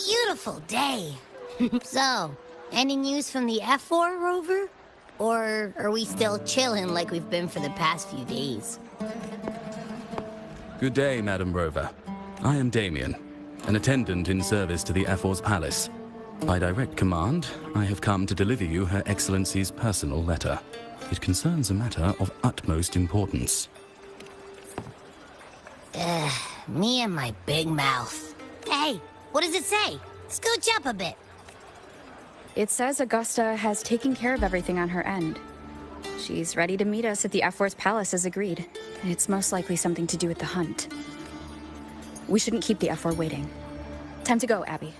beautiful day. So, any news from the F4 rover? Or are we still chilling like we've been for the past few days? Good day, Madam Rover. I am Damien, an attendant in service to the F4's palace. By direct command, I have come to deliver you Her Excellency's personal letter. It concerns a matter of utmost importance. Me and my big mouth. Hey, what does it say? Scooch up a bit. It says Augusta has taken care of everything on her end. She's ready to meet us at the F4's palace as agreed. It's most likely something to do with the hunt. We shouldn't keep the F4 waiting. Time to go, Abby.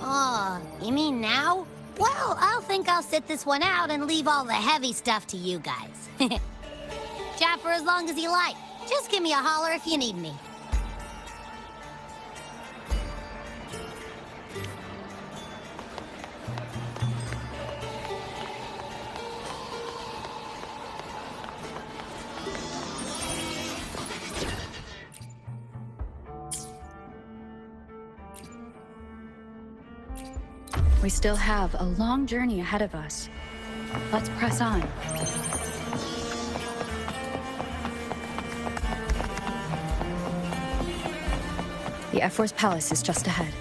Oh, you mean now? Well, I'll sit this one out and leave all the heavy stuff to you guys. Chat for as long as you like. Just give me a holler if you need me. We still have a long journey ahead of us. Let's press on. The F4's palace is just ahead.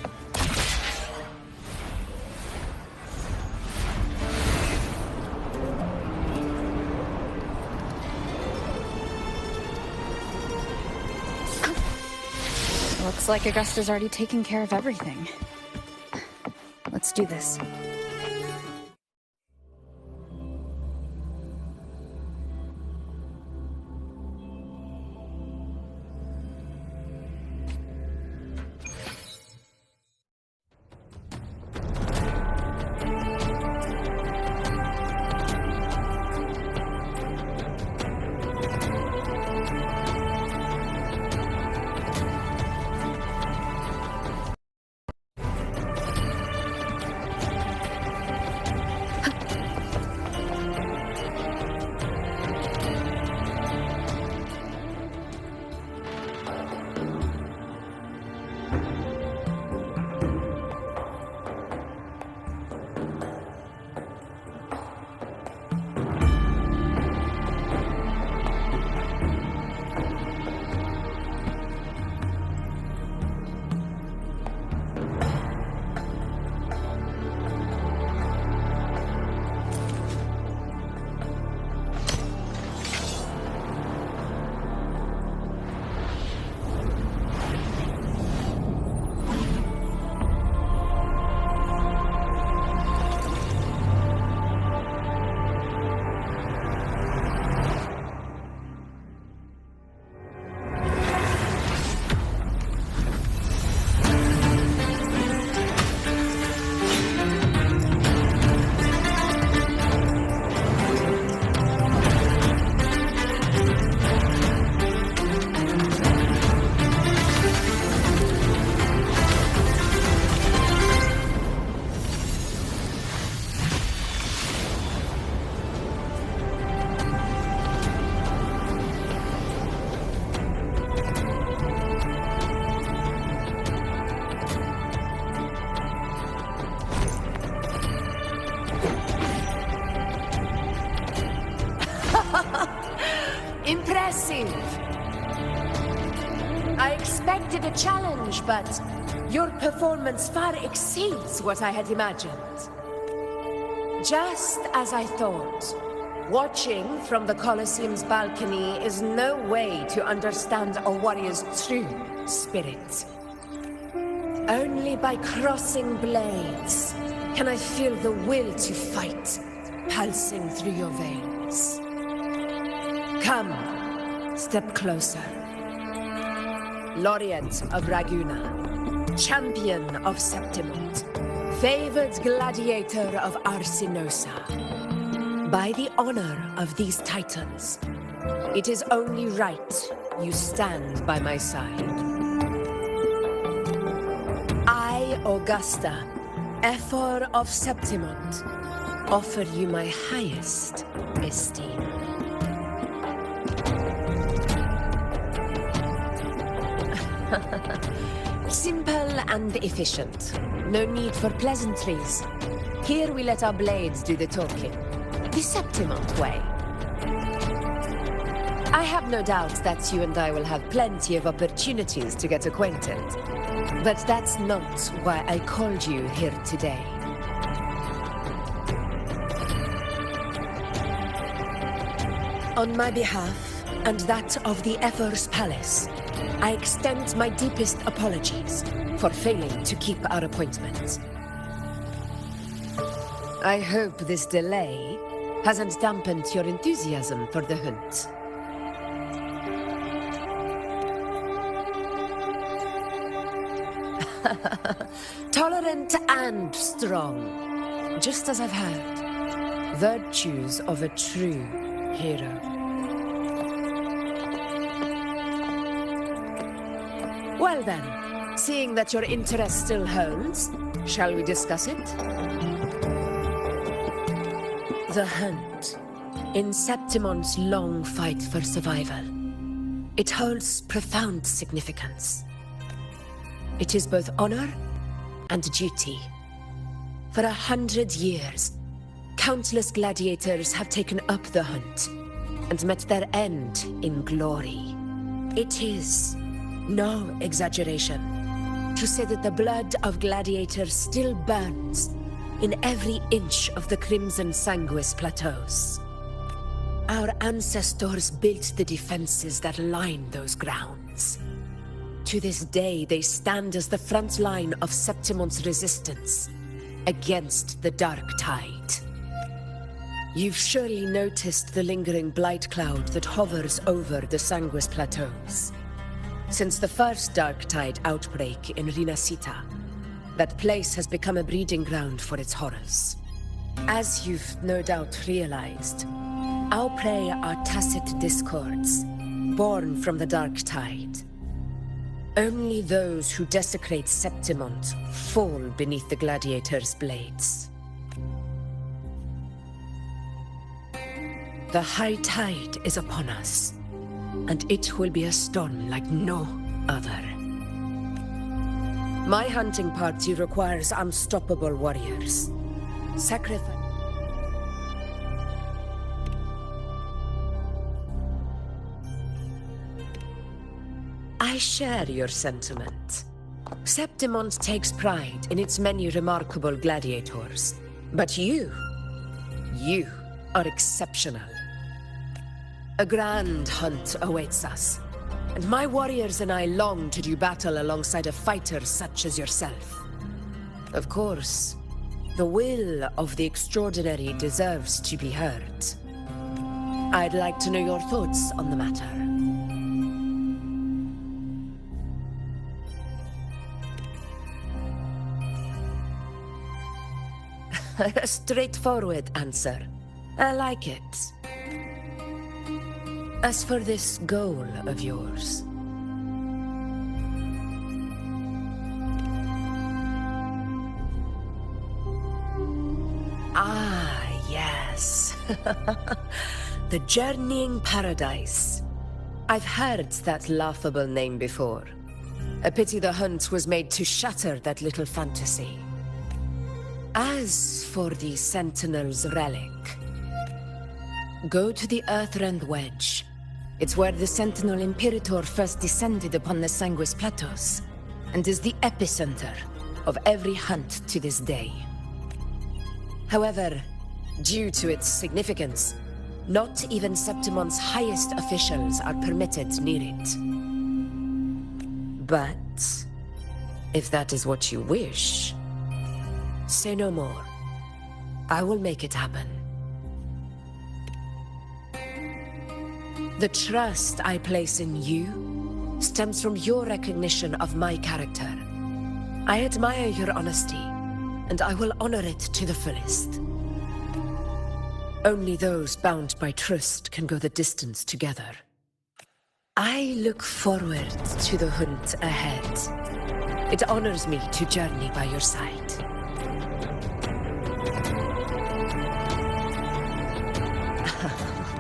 Looks like Augusta's already taken care of everything. Let's do this. Impressive! I expected a challenge, but your performance far exceeds what I had imagined. Just as I thought, watching from the Colosseum's balcony is no way to understand a warrior's true spirit. Only by crossing blades can I feel the will to fight pulsing through your veins. Come, step closer. Laureate of Raguna, champion of Septimund, favored gladiator of Arsinosa. By the honor of these titans, it is only right you stand by my side. I, Augusta, F4 of Septimund, offer you my highest esteem. Simple and efficient. No need for pleasantries. Here we let our blades do the talking. The Septimont way. I have no doubt that you and I will have plenty of opportunities to get acquainted. But that's not why I called you here today. On my behalf, and that of the Ever's Palace, I extend my deepest apologies for failing to keep our appointment. I hope this delay hasn't dampened your enthusiasm for the hunt. Tolerant and strong, just as I've heard. Virtues of a true hero. Well then, seeing that your interest still holds, shall we discuss it? The hunt. In Septimont's long fight for survival. It holds profound significance. It is both honor and duty. For 100 years, countless gladiators have taken up the hunt and met their end in glory. It is no exaggeration to say that the blood of gladiators still burns in every inch of the Crimson Sanguis plateaus. Our ancestors built the defenses that line those grounds. To this day, they stand as the front line of Septimont's resistance against the Dark Tide. You've surely noticed the lingering blight cloud that hovers over the Sanguis plateaus. Since the first Dark Tide outbreak in Rinascita, that place has become a breeding ground for its horrors. As you've no doubt realized, our prey are tacit discords, born from the Dark Tide. Only those who desecrate Septimont fall beneath the gladiators' blades. The high tide is upon us, and it will be a storm like no other. My hunting party requires unstoppable warriors. Sacrifice. I share your sentiment. Septimont takes pride in its many remarkable gladiators. But you are exceptional. A grand hunt awaits us, and my warriors and I long to do battle alongside a fighter such as yourself. Of course, the will of the extraordinary deserves to be heard. I'd like to know your thoughts on the matter. A straightforward answer. I like it. As for this goal of yours... Ah, yes. The Journeying Paradise. I've heard that laughable name before. A pity the hunt was made to shatter that little fantasy. As for the Sentinel's relic, go to the Earthrend Wedge. It's where the Sentinel Imperator first descended upon the Sanguis Plateaus, and is the epicenter of every hunt to this day. However, due to its significance, not even Septimont's highest officials are permitted near it. But if that is what you wish, say no more. I will make it happen. The trust I place in you stems from your recognition of my character. I admire your honesty, and I will honor it to the fullest. Only those bound by trust can go the distance together. I look forward to the hunt ahead. It honors me to journey by your side.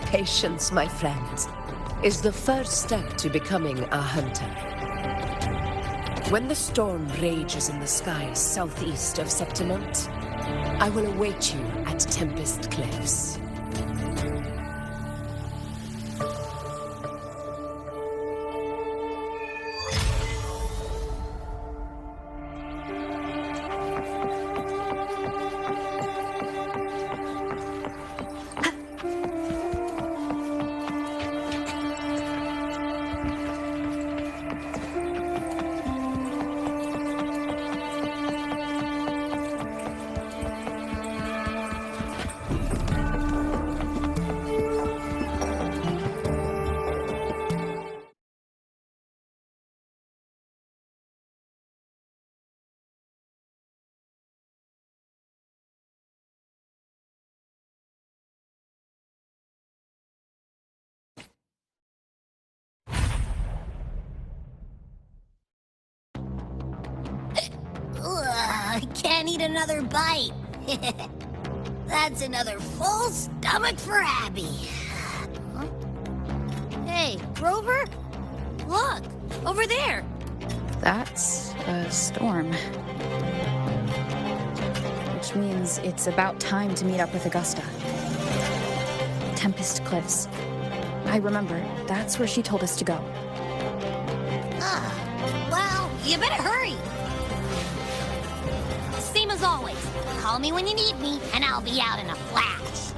Patience, my friend, is the first step to becoming a hunter. When the storm rages in the skies southeast of Septimont, I will await you at Tempest Cliffs. Ugh, I can't eat another bite. That's another full stomach for Abby. Huh? Hey, Grover? Look, over there. That's a storm. Which means it's about time to meet up with Augusta. Tempest Cliffs. I remember, that's where she told us to go. Well, you better hurry. Same as always. Call me when you need me, and I'll be out in a flash.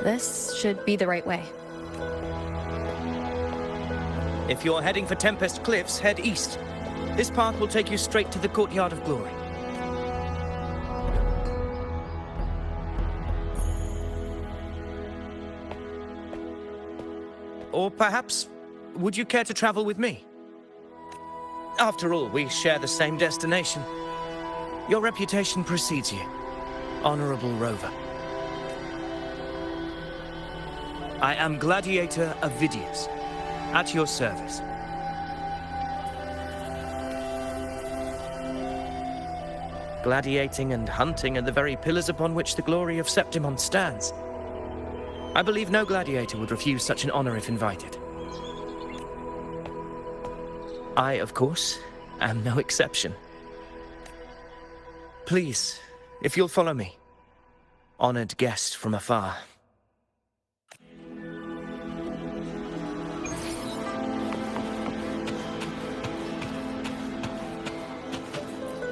This should be the right way. If you're heading for Tempest Cliffs, head east. This path will take you straight to the Courtyard of Glory. Or perhaps, would you care to travel with me? After all, we share the same destination. Your reputation precedes you. Honorable Rover. I am Gladiator Avidius, at your service. Gladiating and hunting are the very pillars upon which the glory of Septimont stands. I believe no gladiator would refuse such an honor if invited. I, of course, am no exception. Please, if you'll follow me, honored guest from afar.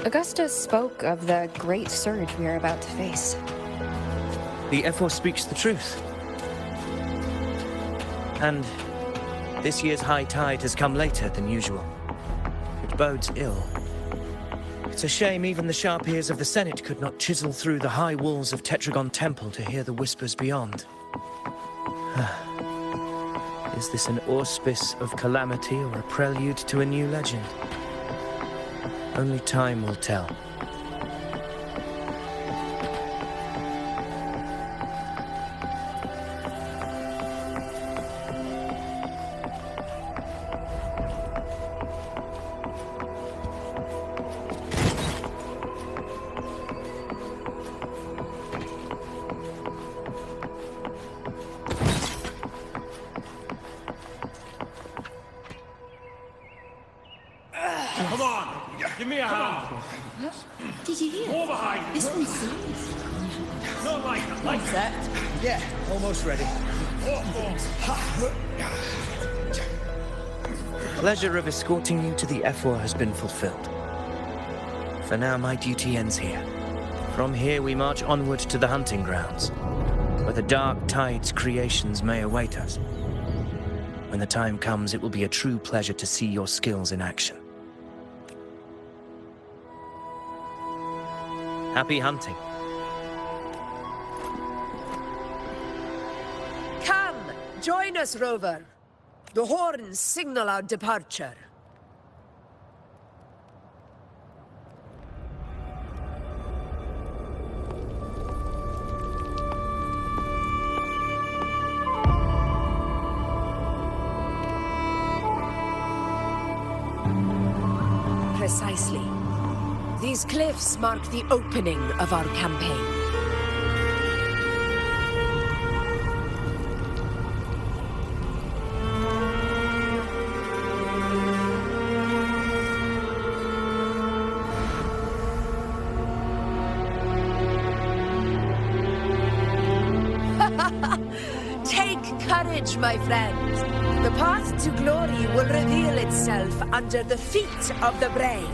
Augusta spoke of the great surge we are about to face. The Ephor speaks the truth. And this year's high tide has come later than usual, which bodes ill. It's a shame even the sharp ears of the Senate could not chisel through the high walls of Tetragon Temple to hear the whispers beyond. Is this an auspice of calamity or a prelude to a new legend? Only time will tell. Come on, give me a hand. Did you hear? More behind. This one's serious. Not like Set. Yeah, almost ready. Pleasure of escorting you to the Ephor has been fulfilled. For now, my duty ends here. From here, we march onward to the hunting grounds, where the dark tide's creations may await us. When the time comes, it will be a true pleasure to see your skills in action. Happy hunting. Come, join us, Rover. The horns signal our departure. Precisely. These cliffs mark the opening of our campaign. Take courage, my friend. The path to glory will reveal itself under the feet of the brave.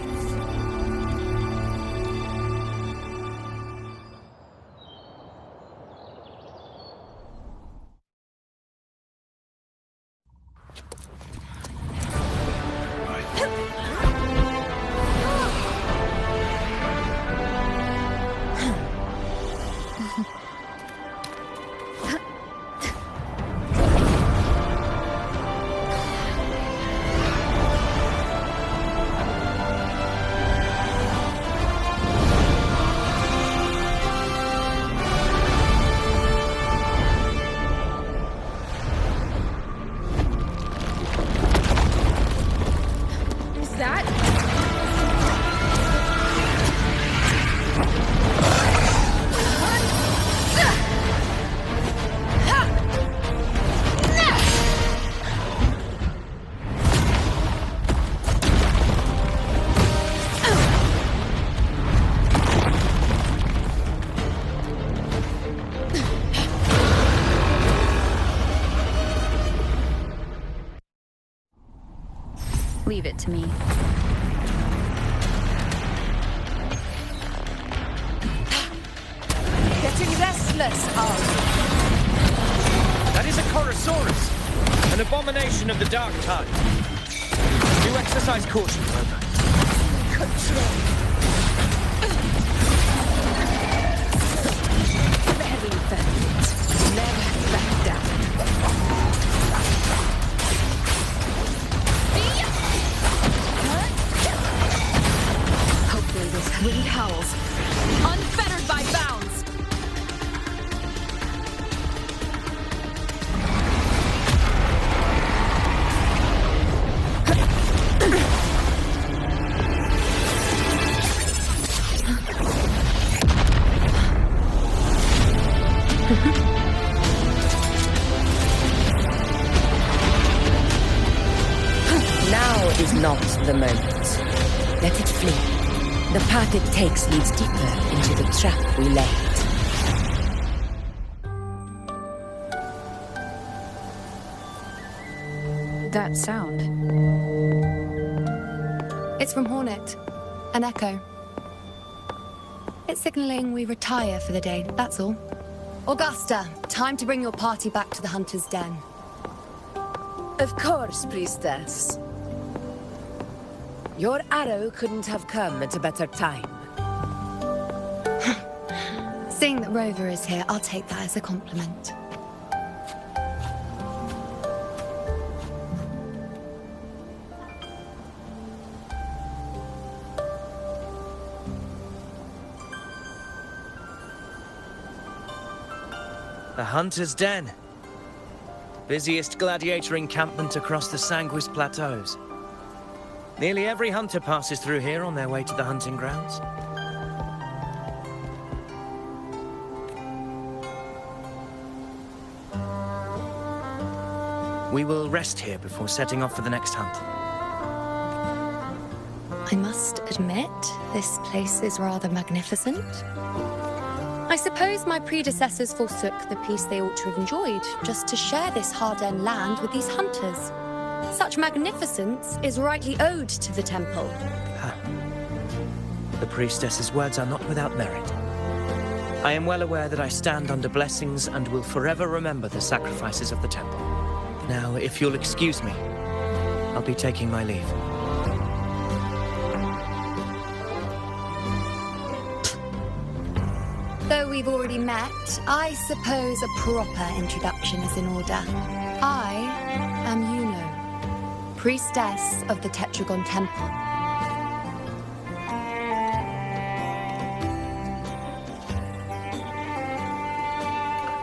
Leave it to me. Getting restless, That is a Chorosaurus, an abomination of the Dark Tide. Do exercise caution, Rover. Control. Very valiant. Never back down. Hopefully this wind howls. Unfettered by bounds. Now is not the moment. Let it flee. The path it takes leads deeper into the trap we laid. That sound. It's from Hornet. An echo. It's signaling we retire for the day, that's all. Augusta, time to bring your party back to the Hunter's Den. Of course, Priestess. Your arrow couldn't have come at a better time. Seeing that Rover is here, I'll take that as a compliment. The Hunter's Den. Busiest gladiator encampment across the Sanguis Plateaus. Nearly every hunter passes through here on their way to the hunting grounds. We will rest here before setting off for the next hunt. I must admit, this place is rather magnificent. I suppose my predecessors forsook the peace they ought to have enjoyed, just to share this hard-earned land with these hunters. Such magnificence is rightly owed to the temple. The priestess's words are not without merit. I am well aware that I stand under blessings and will forever remember the sacrifices of the temple. Now, if you'll excuse me, I'll be taking my leave. Though we've already met, I suppose a proper introduction is in order. I am Yuno, priestess of the Tetragon Temple.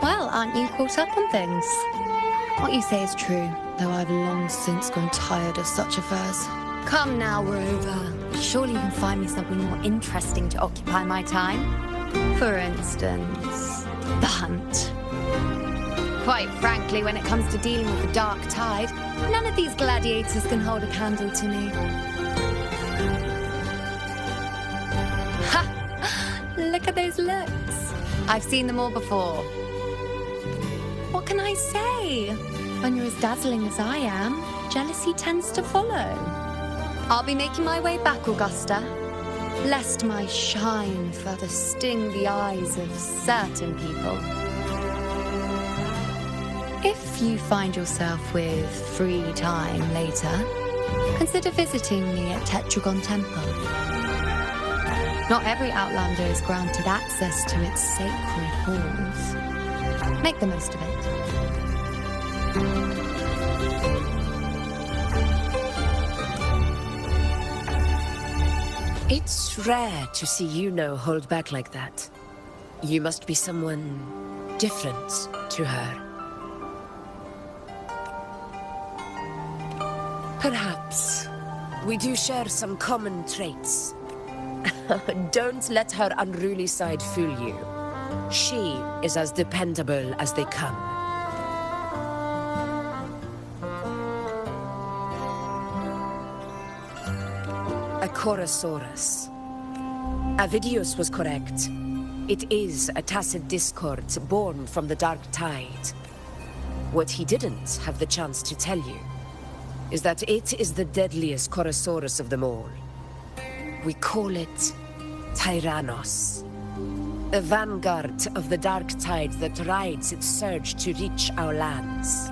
Well, aren't you caught up on things? What you say is true, though I've long since grown tired of such affairs. Come now, Rover. Surely you can find me something more interesting to occupy my time. For instance, the hunt. Quite frankly, when it comes to dealing with the dark tide, none of these gladiators can hold a candle to me. Ha! Look at those looks. I've seen them all before. What can I say? When you're as dazzling as I am, jealousy tends to follow. I'll be making my way back, Augusta, lest my shine further sting the eyes of certain people. If you find yourself with free time later, consider visiting me at Tetragon Temple. Not every Outlander is granted access to its sacred halls. Make the most of it. It's rare to see Yuno hold back like that. You must be someone different to her. Perhaps we do share some common traits. Don't let her unruly side fool you. She is as dependable as they come. A Chorosaurus. Avidius was correct. It is a tacit discord born from the dark tide. What he didn't have the chance to tell you is that it is the deadliest Chorosaurus of them all. We call it Tyrannos. A vanguard of the dark tide that rides its surge to reach our lands.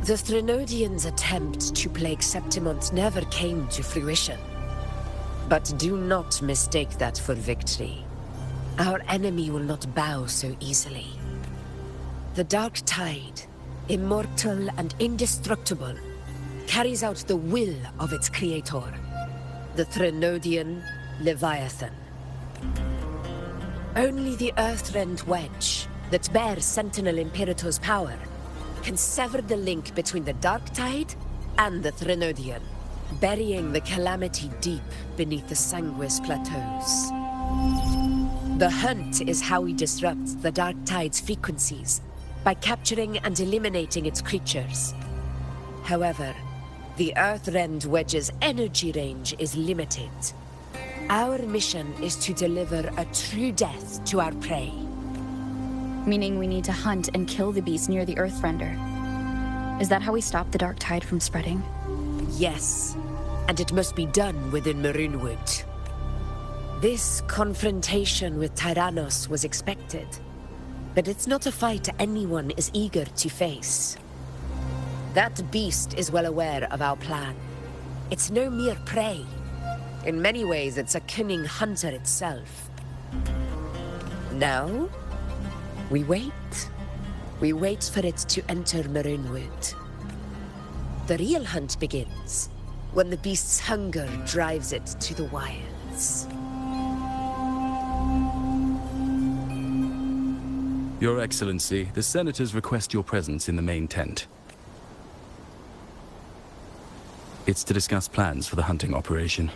The Threnodians' attempt to plague Septimont never came to fruition. But do not mistake that for victory. Our enemy will not bow so easily. The dark tide, immortal and indestructible, carries out the will of its creator, the Threnodian Leviathan. Only the Earthrend Wedge, that bears Sentinel Imperator's power, can sever the link between the dark tide and the Threnodian, burying the calamity deep beneath the Sanguis plateaus. The hunt is how we disrupt the dark tide's frequencies, by capturing and eliminating its creatures. However, the Earthrend Wedge's energy range is limited. Our mission is to deliver a true death to our prey. Meaning we need to hunt and kill the beast near the Earthrender. Is that how we stop the dark tide from spreading? Yes, and it must be done within Maroonwood. This confrontation with Tyrannos was expected, but it's not a fight anyone is eager to face. That beast is well aware of our plan. It's no mere prey. In many ways, it's a cunning hunter itself. Now, we wait. We wait for it to enter Maroonwood. The real hunt begins when the beast's hunger drives it to the wilds. Your Excellency, the Senators request your presence in the main tent. It's to discuss plans for the hunting operation.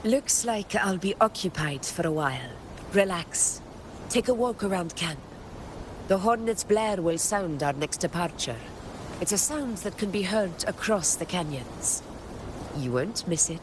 Looks like I'll be occupied for a while. Relax. Take a walk around camp. The Hornet's blare will sound our next departure. It's a sound that can be heard across the canyons. You won't miss it.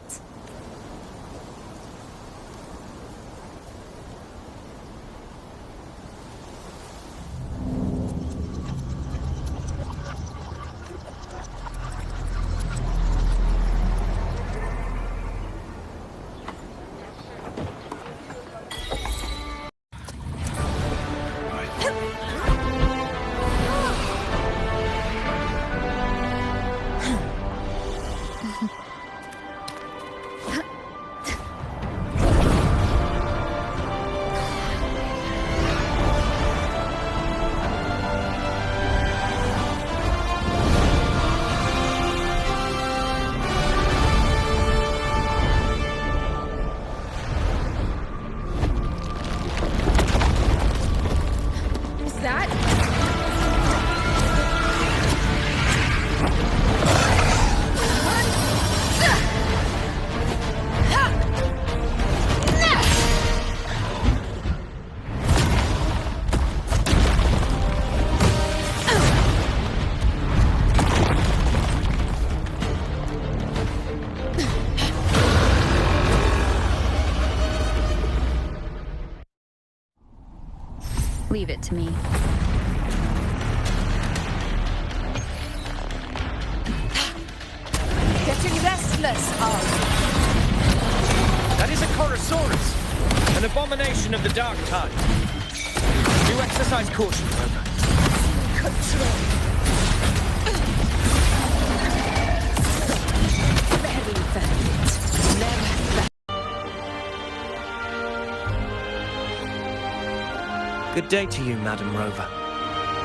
leave it to me. Getting restless, Arl. That is a Chorosaurus, an abomination of the Dark Tide. Do exercise caution, Rover. Control. Very valiant. Never. Good day to you, Madam Rover.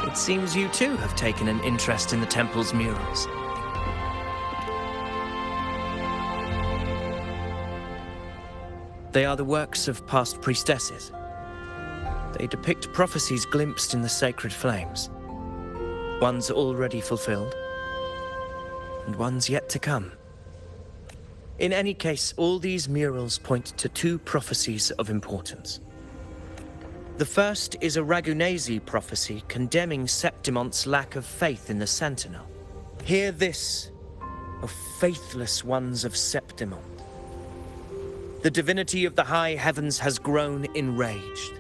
It seems you too have taken an interest in the temple's murals. They are the works of past priestesses. They depict prophecies glimpsed in the sacred flames. Ones already fulfilled, and ones yet to come. In any case, all these murals point to two prophecies of importance. The first is a Ragunasi prophecy condemning Septimon's lack of faith in the Sentinel. Hear this, O faithless ones of Septimont. The divinity of the high heavens has grown enraged.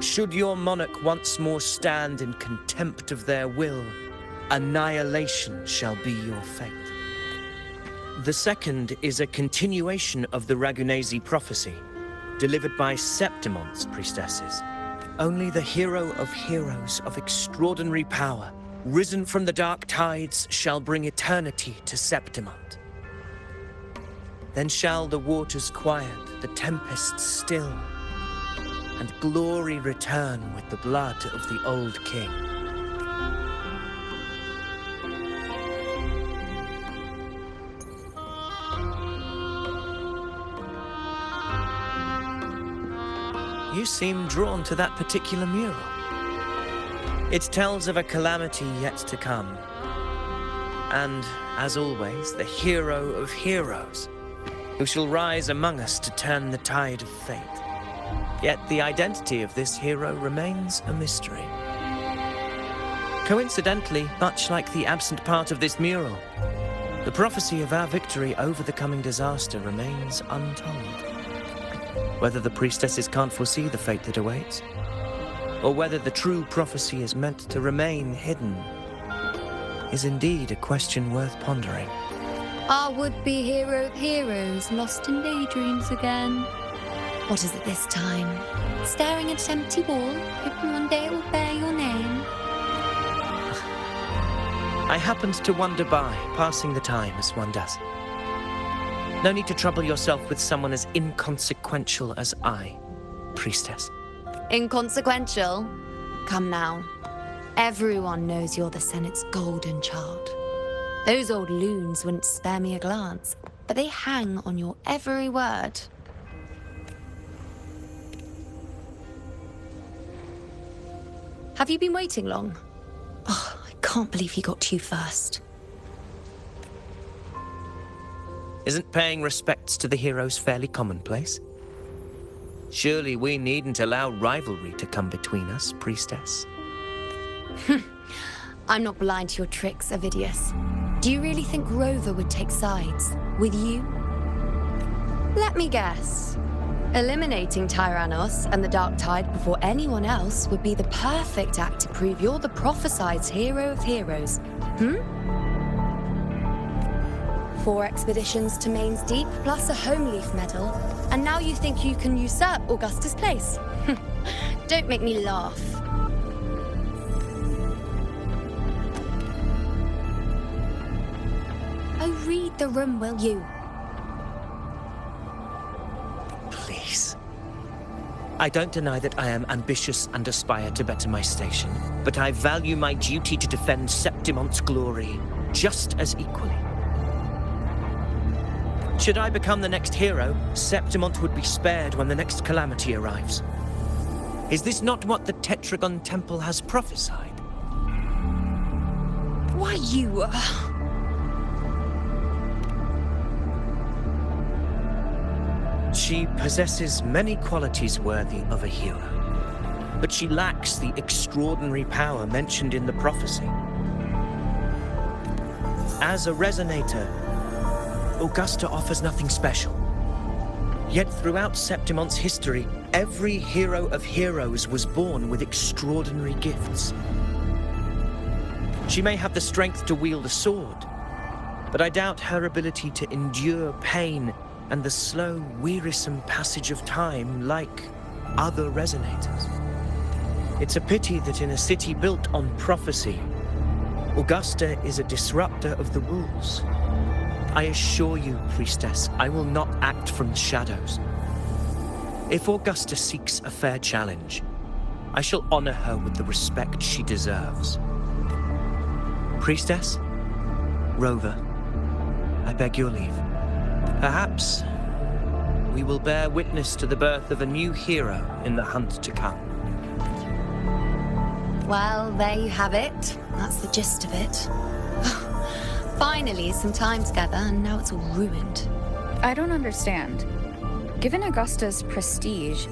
Should your monarch once more stand in contempt of their will, annihilation shall be your fate. The second is a continuation of the Ragunasi prophecy, delivered by Septimon's priestesses. Only the hero of heroes of extraordinary power, risen from the dark tides, shall bring eternity to Septimont. Then shall the waters quiet, the tempests still, and glory return with the blood of the old king. You seem drawn to that particular mural. It tells of a calamity yet to come. And, as always, the hero of heroes, who shall rise among us to turn the tide of fate. Yet the identity of this hero remains a mystery. Coincidentally, much like the absent part of this mural, the prophecy of our victory over the coming disaster remains untold. Whether the priestesses can't foresee the fate that awaits, or whether the true prophecy is meant to remain hidden, is indeed a question worth pondering. Our would-be hero of heroes lost in daydreams again. What is it this time? Staring at an empty wall, hoping one day it will bear your name? I happened to wander by, passing the time as one does. No need to trouble yourself with someone as inconsequential as I, priestess. Inconsequential? Come now. Everyone knows you're the Senate's golden child. Those old loons wouldn't spare me a glance, but they hang on your every word. Have you been waiting long? Oh, I can't believe he got to you first. Isn't paying respects to the heroes fairly commonplace? Surely we needn't allow rivalry to come between us, priestess. I'm not blind to your tricks, Avidius. Do you really think Rover would take sides with you? Let me guess. Eliminating Tyrannos and the Dark Tide before anyone else would be the perfect act to prove you're the prophesied hero of heroes. 4 expeditions to Main's Deep, plus a Home Leaf medal, and now you think you can usurp Augustus' place? Don't make me laugh. Oh, read the room, will you? Please. I don't deny that I am ambitious and aspire to better my station, but I value my duty to defend Septimon's glory just as equally. Should I become the next hero, Septimont would be spared when the next calamity arrives. Is this not what the Tetragon Temple has prophesied? Why, you... She possesses many qualities worthy of a hero, but she lacks the extraordinary power mentioned in the prophecy. As a resonator, Augusta offers nothing special. Yet throughout Septimont's history, every hero of heroes was born with extraordinary gifts. She may have the strength to wield a sword, but I doubt her ability to endure pain and the slow, wearisome passage of time like other resonators. It's a pity that in a city built on prophecy, Augusta is a disruptor of the rules. I assure you, Priestess, I will not act from the shadows. If Augusta seeks a fair challenge, I shall honor her with the respect she deserves. Priestess, Rover, I beg your leave. Perhaps we will bear witness to the birth of a new hero in the hunt to come. Well, there you have it. That's the gist of it. Finally, some time together, and now it's all ruined. I don't understand. Given Augusta's prestige,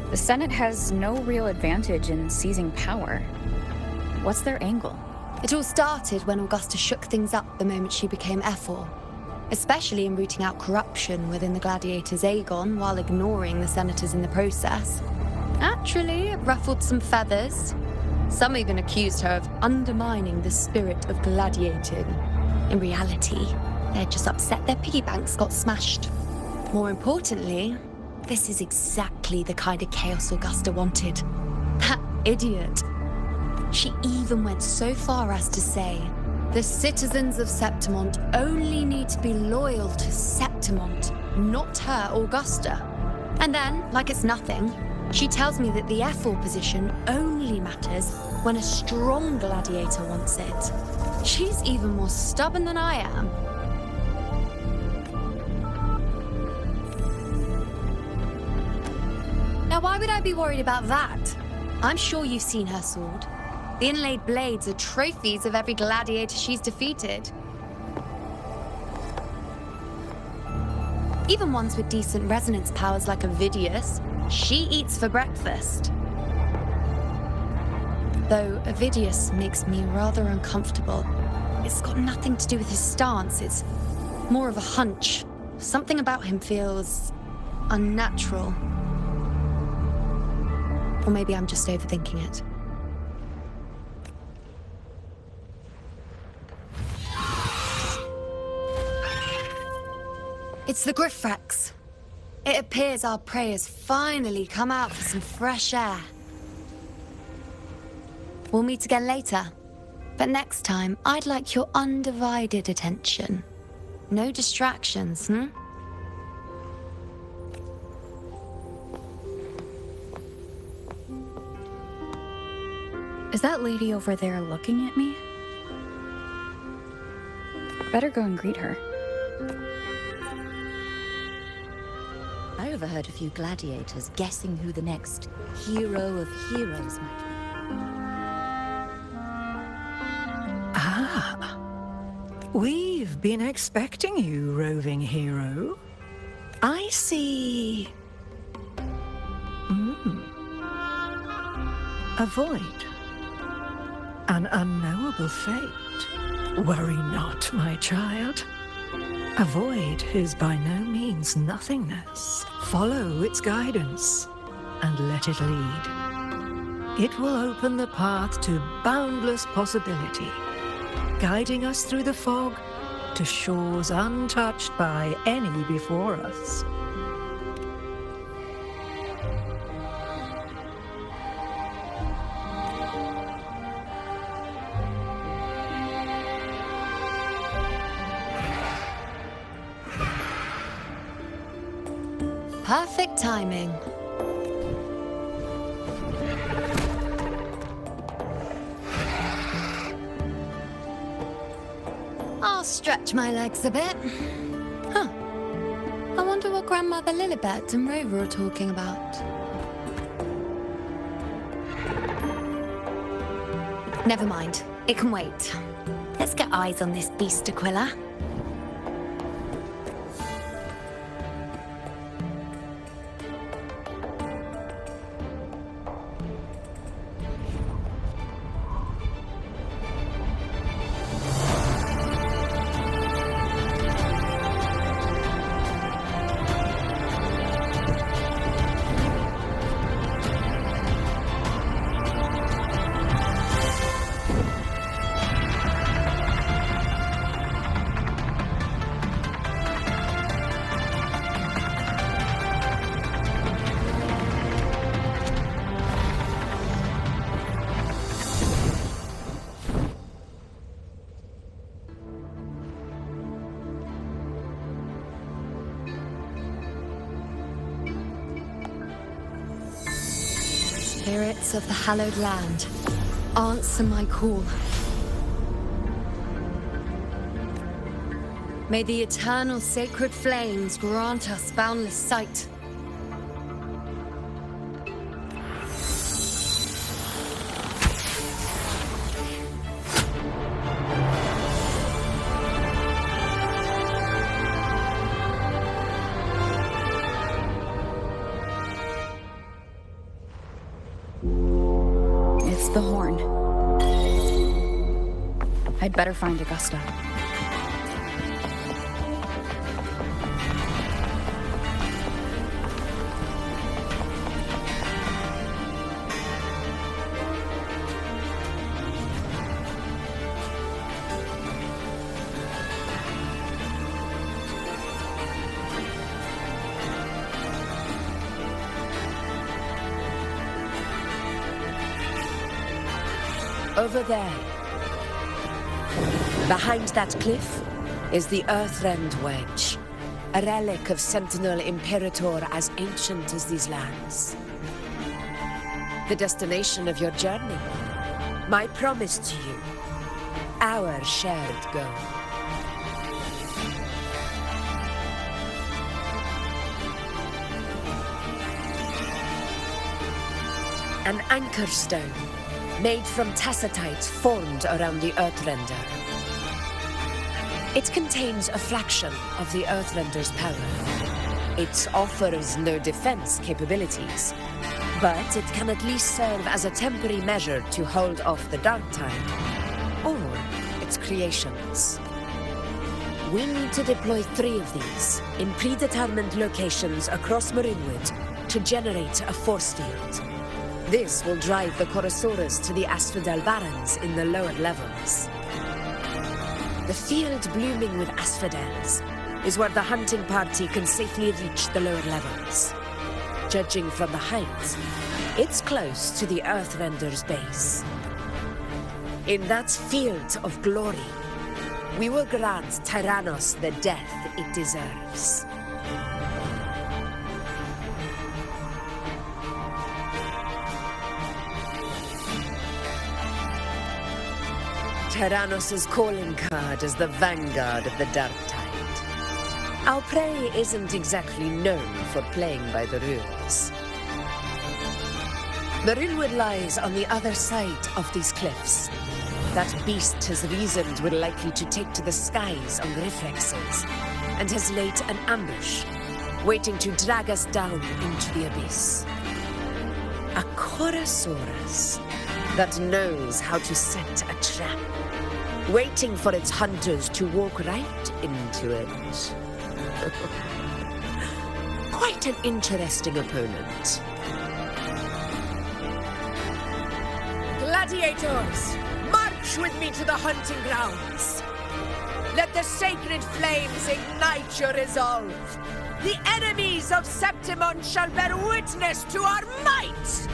the Senate has no real advantage in seizing power. What's their angle? It all started when Augusta shook things up the moment she became Ephor, especially in rooting out corruption within the gladiators' Aegon while ignoring the senators in the process. Naturally, it ruffled some feathers. Some even accused her of undermining the spirit of gladiating. In reality, they're just upset their piggy banks got smashed. More importantly, this is exactly the kind of chaos Augusta wanted. That idiot. She even went so far as to say, the citizens of Septimont only need to be loyal to Septimont, not her, Augusta. And then, like it's nothing, she tells me that the Ephor position only matters when a strong gladiator wants it. She's even more stubborn than I am. Now, why would I be worried about that? I'm sure you've seen her sword. The inlaid blades are trophies of every gladiator she's defeated. Even ones with decent resonance powers like Ovidius, she eats for breakfast. Though Ovidius makes me rather uncomfortable. It's got nothing to do with his stance, it's more of a hunch. Something about him feels unnatural. Or maybe I'm just overthinking it. It's the Griffrex. It appears our prey has finally come out for some fresh air. We'll meet again later. But next time, I'd like your undivided attention. No distractions, Is that lady over there looking at me? Better go and greet her. I overheard a few gladiators guessing who the next hero of heroes might be. Ah, we've been expecting you, roving hero. I see. A void. An unknowable fate. Worry not, my child. A void is by no means nothingness. Follow its guidance and let it lead. It will open the path to boundless possibility, guiding us through the fog to shores untouched by any before us. Perfect timing. I'll stretch my legs a bit. Huh. I wonder what Grandmother Lilibet and Rover are talking about. Never mind. It can wait. Let's get eyes on this beast, Aquila. Spirits of the hallowed land, answer my call. May the eternal sacred flames grant us boundless sight. It's the horn. I'd better find Augusta. Over there, behind that cliff, is the Earthrend Wedge, a relic of Sentinel Imperator as ancient as these lands. The destination of your journey, my promise to you, our shared goal. An anchor stone made from tacitite formed around the Earthrender. It contains a fraction of the Earthrender's power. It offers no defense capabilities, but it can at least serve as a temporary measure to hold off the dark tide, or its creations. We need to deploy 3 of these in predetermined locations across Marinwood to generate a force field. This will drive the Chorosaurus to the Asphodel Barrens in the lower levels. The field blooming with asphodels is where the hunting party can safely reach the lower levels. Judging from the height, it's close to the Earthrender's base. In that field of glory, we will grant Tyrannos the death it deserves. Tyrannos' calling card is the vanguard of the Dark Tide. Our prey isn't exactly known for playing by the rules. Marinwood lies on the other side of these cliffs. That beast has reasoned we're likely to take to the skies on reflexes, and has laid an ambush, waiting to drag us down into the abyss. A Chorosaurus that knows how to set a trap, waiting for its hunters to walk right into it. Quite an interesting opponent. Gladiators, march with me to the hunting grounds. Let the sacred flames ignite your resolve. The enemies of Septimon shall bear witness to our might!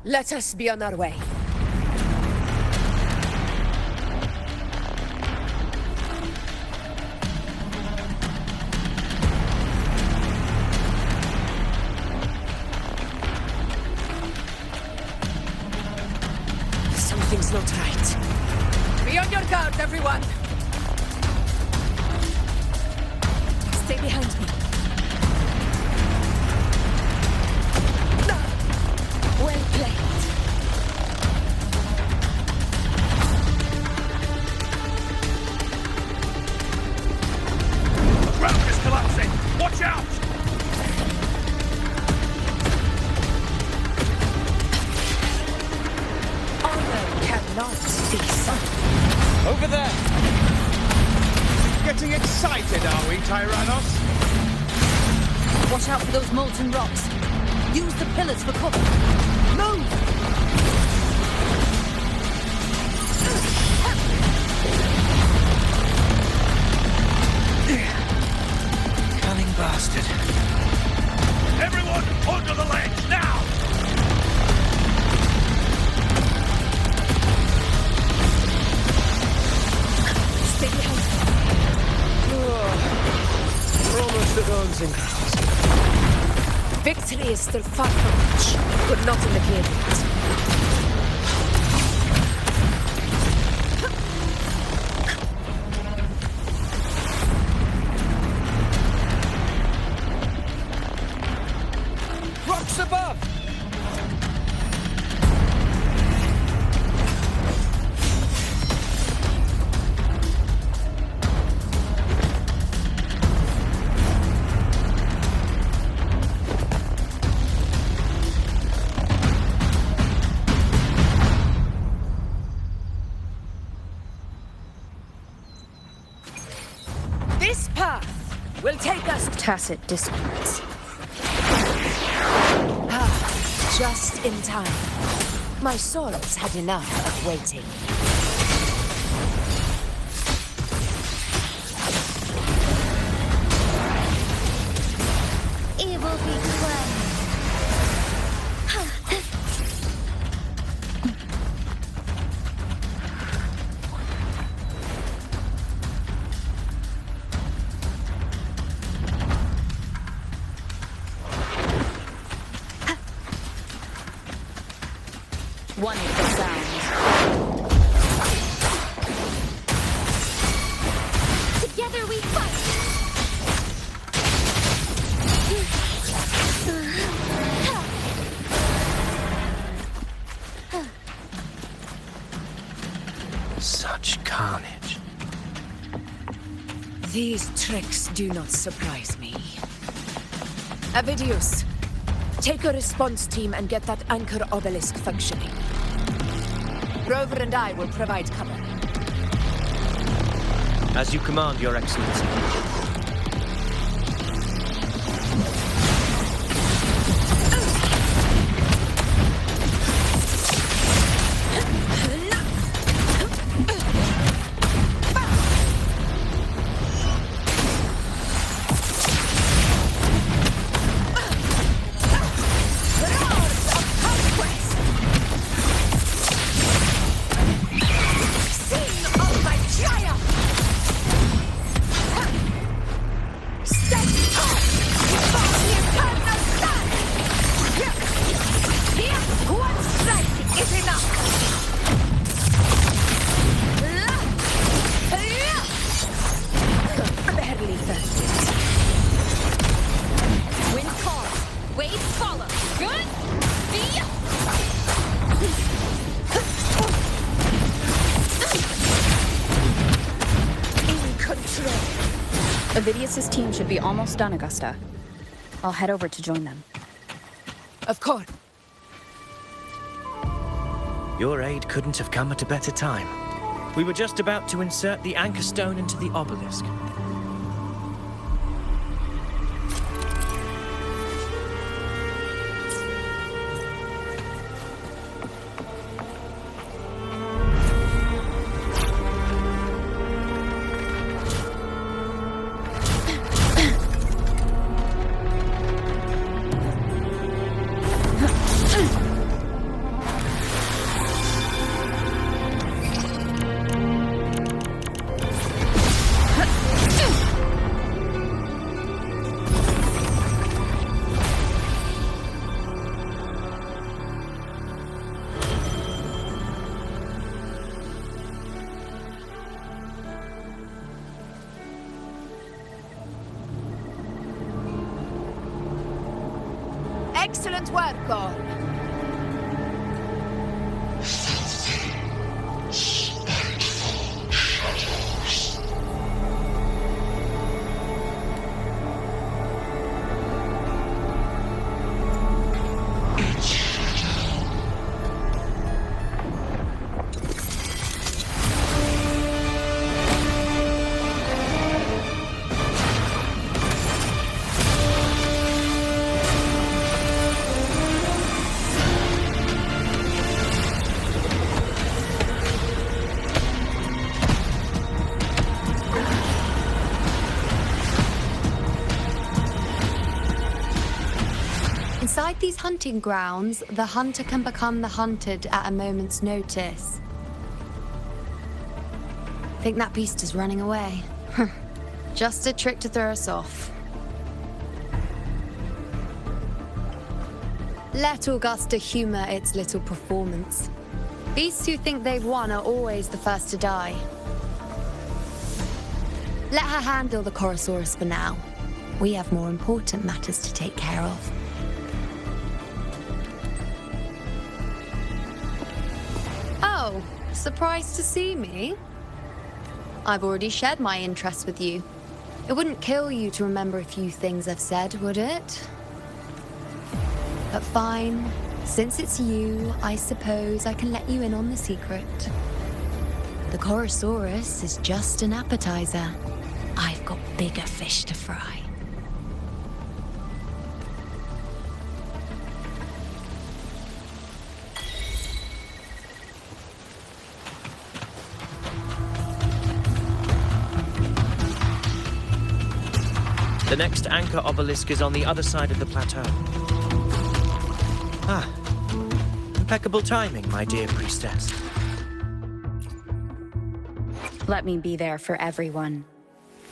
Let us be on our way. Something's not right. Be on your guard, everyone! Stay behind me. Well played. The ground is collapsing! Watch out! Honor cannot be sunk. Over there! Getting excited, are we, Tyrannos? Watch out for those molten rocks. Use the pillars for cover. Move! Cunning bastard. victory is still far from reach, but not in the clearance. Rocks above! This path will take us Tacit discords. just in time. My souls had enough of waiting. Evil be cleansed. Wonderful sound. Together we fight! Such carnage. These tricks do not surprise me. Avidius, take a response team and get that anchor obelisk functioning. Rover and I will provide cover. As you command, Your Excellency. Avidius's team should be almost done, Augusta. I'll head over to join them. Of course. Your aid couldn't have come at a better time. We were just about to insert the anchor stone into the obelisk. Excellent work, all. Inside these hunting grounds, the hunter can become the hunted at a moment's notice. Think that beast is running away. Just a trick to throw us off. Let Augusta humor its little performance. Beasts who think they've won are always the first to die. Let her handle the Chorosaurus for now. We have more important matters to take care of. Oh, surprised to see me? I've already shared my interest with you. It wouldn't kill you to remember a few things I've said, would it? But fine. Since it's you, I suppose I can let you in on the secret. The Chorosaurus is just an appetizer. I've got bigger fish to fry. The next anchor obelisk is on the other side of the plateau. Ah, impeccable timing, my dear priestess. Let me be there for everyone,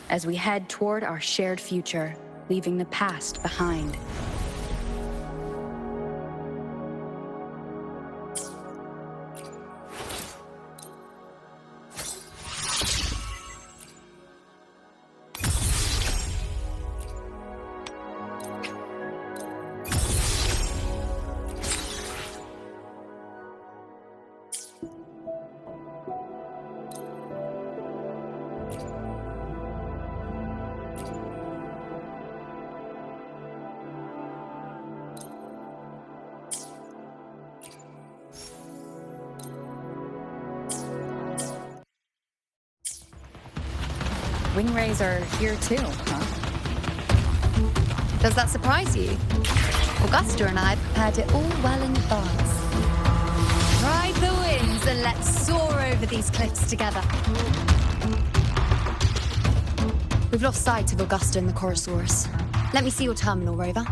as we head toward our shared future, leaving the past behind. Wingrays are here too, huh? Does that surprise you? Augusta and I prepared it all well in advance. Ride the winds and let's soar over these cliffs together. We've lost sight of Augusta and the Chorosaurus. Let me see your terminal, Rover.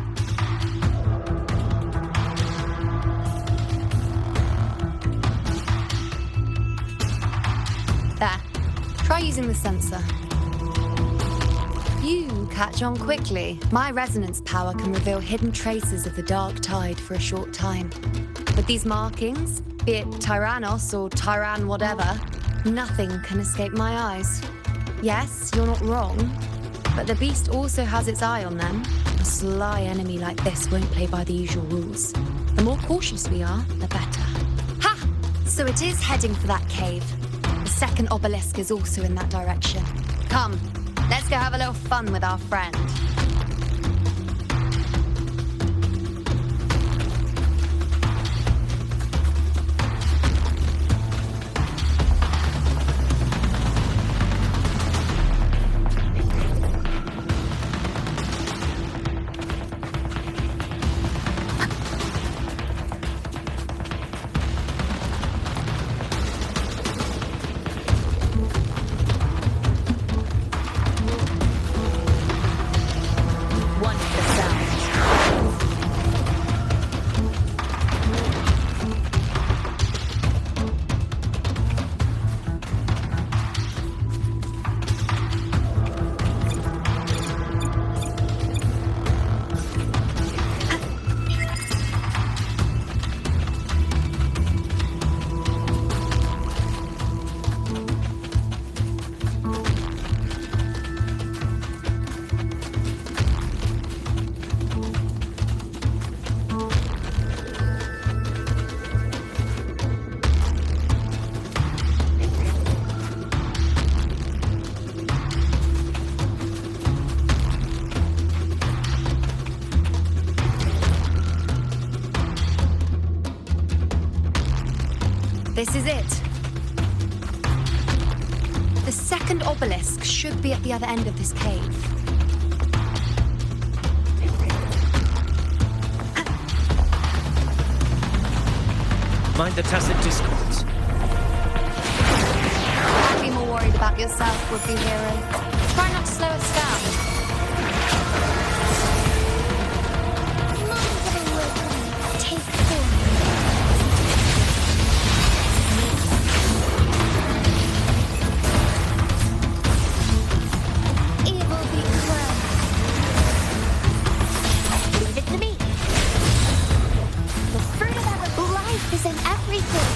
There. Try using the sensor. You catch on quickly. My resonance power can reveal hidden traces of the dark tide for a short time. With these markings, be it Tyrannos or Tyran whatever, nothing can escape my eyes. Yes, you're not wrong, but the beast also has its eye on them. A sly enemy like this won't play by the usual rules. The more cautious we are, the better. Ha! So it is heading for that cave. The second obelisk is also in that direction. Come. Let's go have a little fun with our friend. This is it. The second obelisk should be at the other end of this cave. Mind the tacit discords. I'd be more worried about yourself, would-be hero. Try not to slow us down. Take form. Evil be cruel. Leave it to me. represent everything.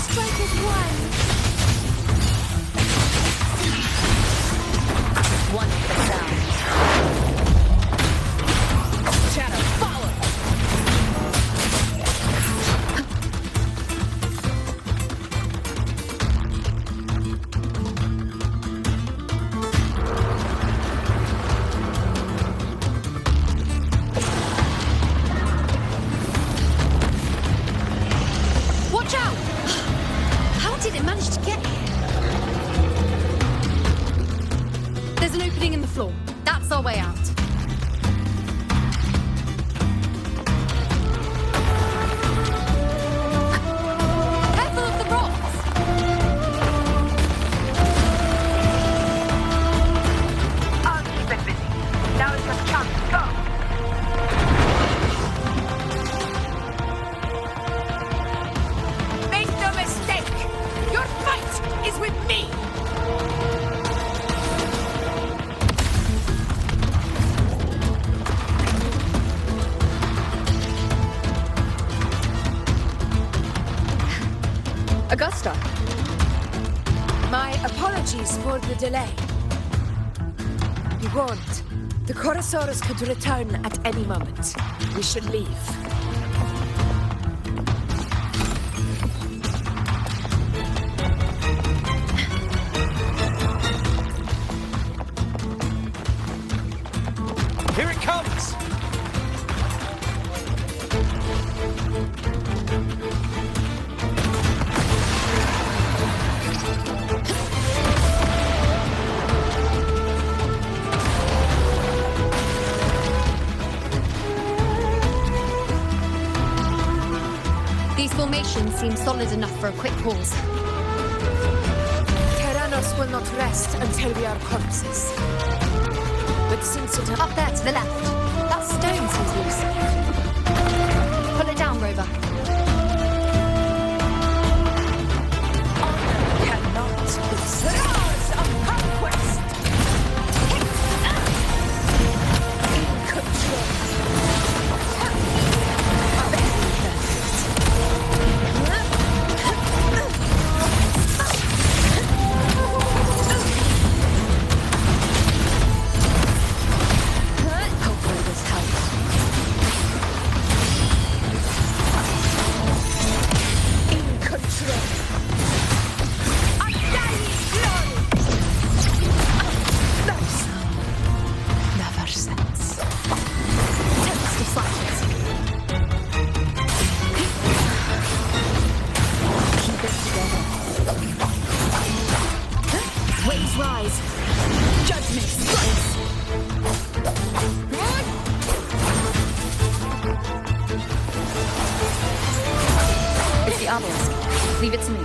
Strike as one. One for the sound. Shadow, follow! Watch out! How did it manage to get here? There's an opening in the floor. That's our way out. Careful of the rocks! I'll keep it busy. Now is your chance. Go! Make no mistake! Your fight is with me! Augusta, My apologies for the delay. Be warned, the Chorosaurus could return at any moment. We should leave. Here it comes! These formations seem solid enough for a quick pause. Tyrannos will not rest until we are corpses. But since it... Up there to the left. That stone seems loose. Pull it down, Rover. cannot be Rise of conquest! In control. Hopefully this helps. In control. Undying glory! Nice. Never since. Tempest of silence. Keep it together. Waves rise. Judgment strikes. It's the obelisk. Leave it to me.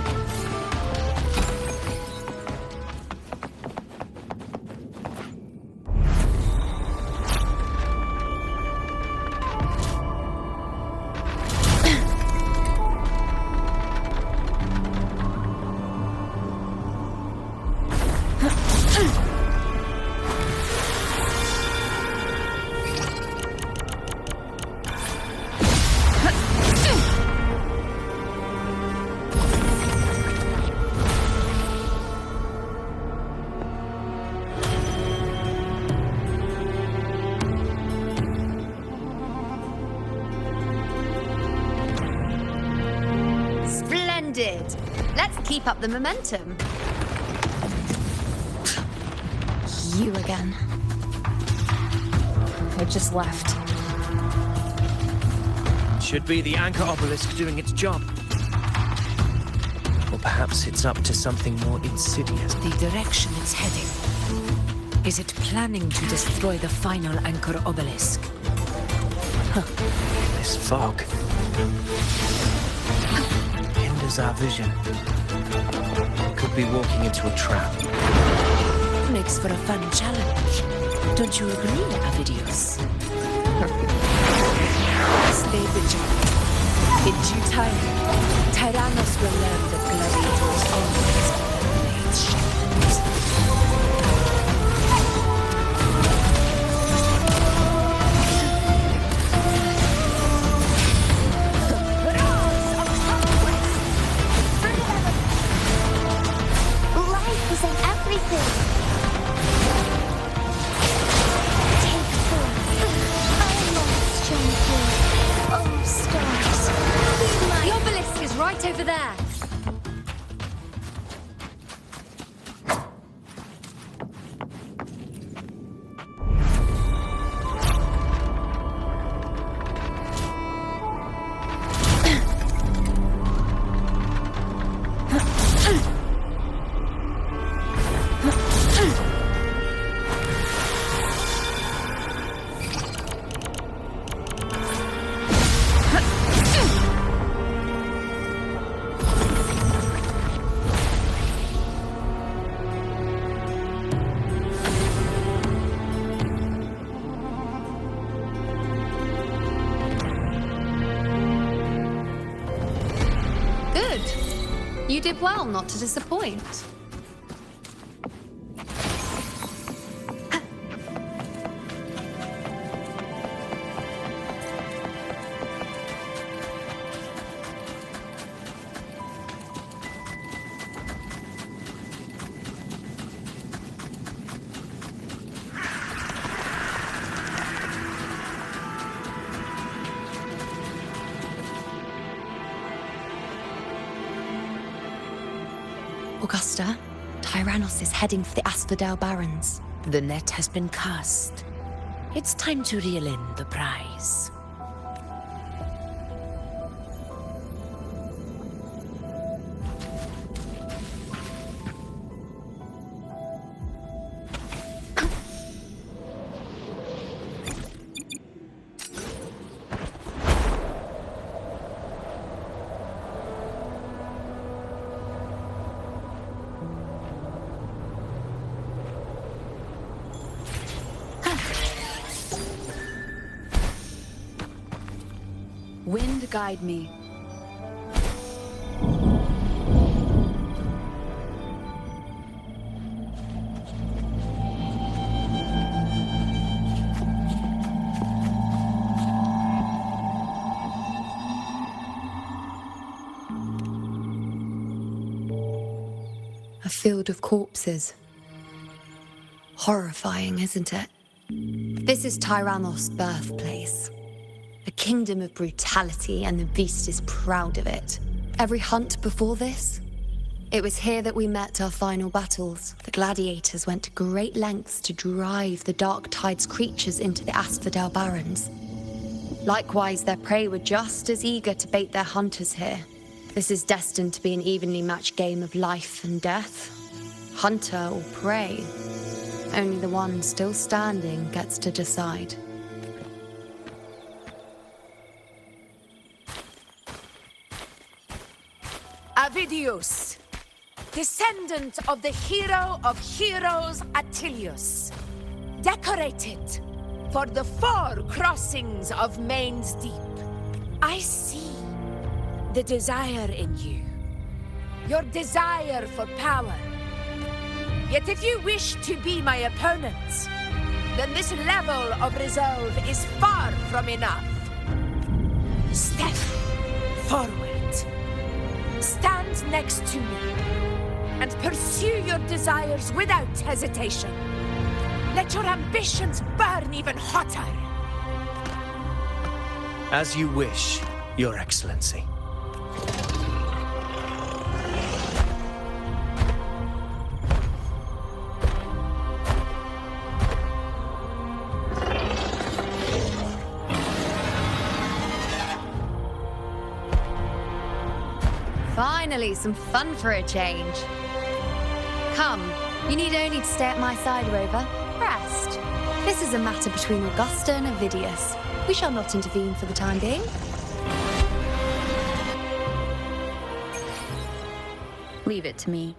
Splendid. Let's keep up the momentum. You again. it just left. Should be the anchor obelisk doing its job. Or perhaps it's up to something more insidious. The direction it's heading. Is it planning to destroy the final anchor obelisk? This fog hinders our vision. Could be walking into a trap. Makes for a fun challenge. Don't you agree, Avidius? Stay vigilant. In due time, Tyrannos will learn that gladiators always keep their blades sharpened. Right over there. You did well not to disappoint. Augusta, Tyrannos is heading for the Asphodel Barrens. The net has been cast. It's time to reel in the prize. Wind guide me. A field of corpses. Horrifying, isn't it? This is Tyrannos' birthplace. A kingdom of brutality, and the beast is proud of it. Every hunt before this, it was here that we met our final battles. The gladiators went to great lengths to drive the Dark Tide's creatures into the Asphodel Barrens. Likewise, their prey were just as eager to bait their hunters here. This is destined to be an evenly matched game of life and death. Hunter or prey. Only the one still standing gets to decide. Avidius, descendant of the hero of heroes Attilius, decorated for the 4 crossings of Main's Deep. I see the desire in you, your desire for power. Yet if you wish to be my opponent, then this level of resolve is far from enough. Step forward. Stand next to me and pursue your desires without hesitation. Let your ambitions burn even hotter. As you wish, Your Excellency. Finally, some fun for a change. Come, you need only to stay at my side, Rover. Rest. This is a matter between Augusta and Avidius. We shall not intervene for the time being. Leave it to me.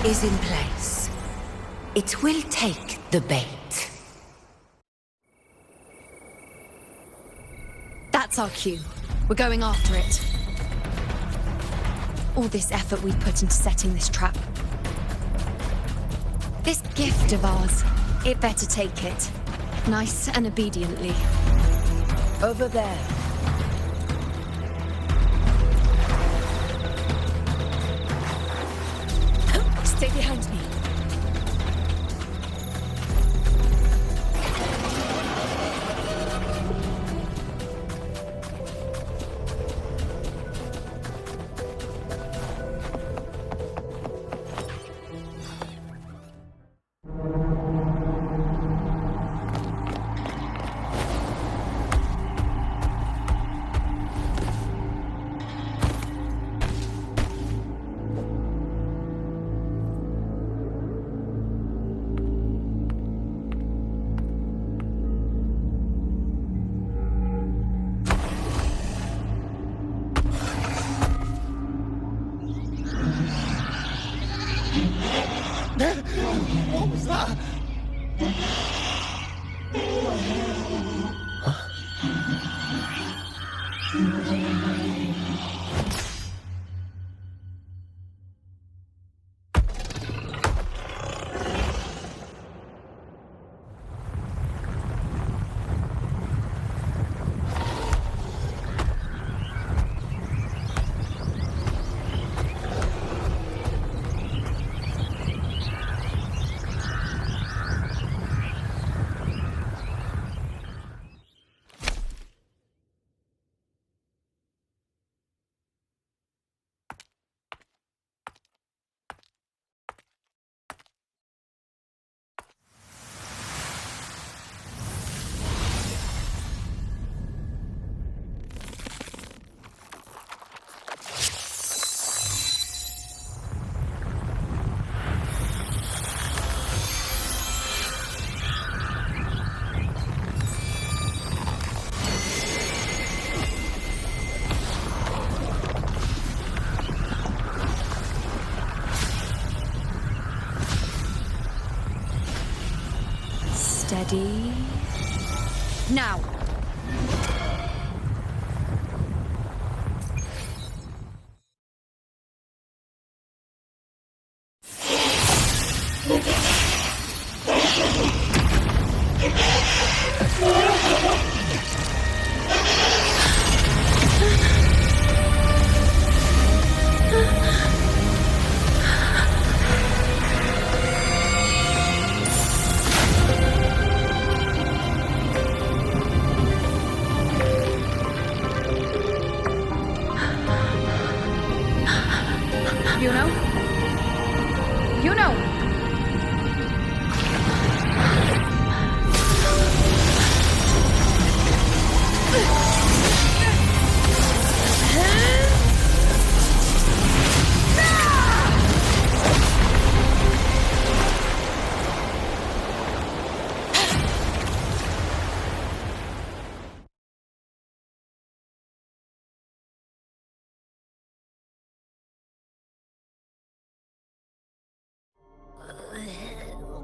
is in place. It will take the bait. That's our cue. We're going after it. All this effort we've put into setting this trap. This gift of ours, it better take it. Nice and obediently. Over there. Stay behind me. What was that? Steady. Now.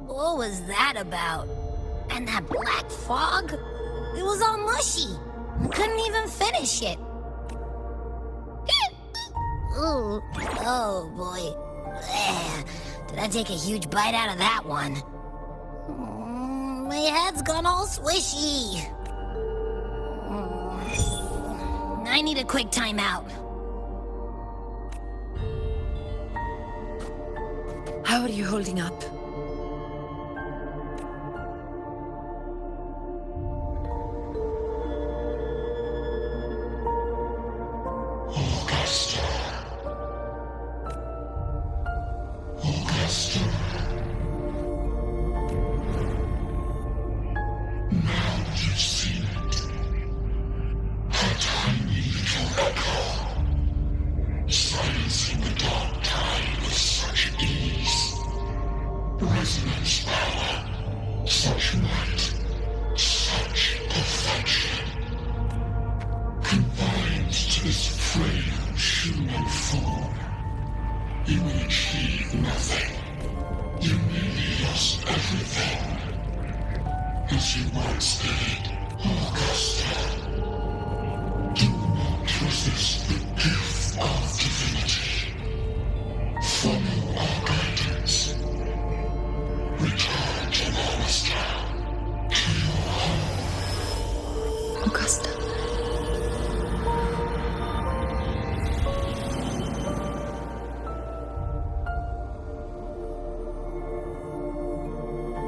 What was that about? And that black fog? It was all mushy. I couldn't even finish it. Ooh, oh boy. Did I take a huge bite out of that one? My head's gone all swishy. I need a quick timeout. How are you holding up? You will achieve nothing. You nearly lost everything. As you once did, Augusta. Do not resist the gift of divinity. Follow our guidance. Return to Norristown, to your home. Augusta.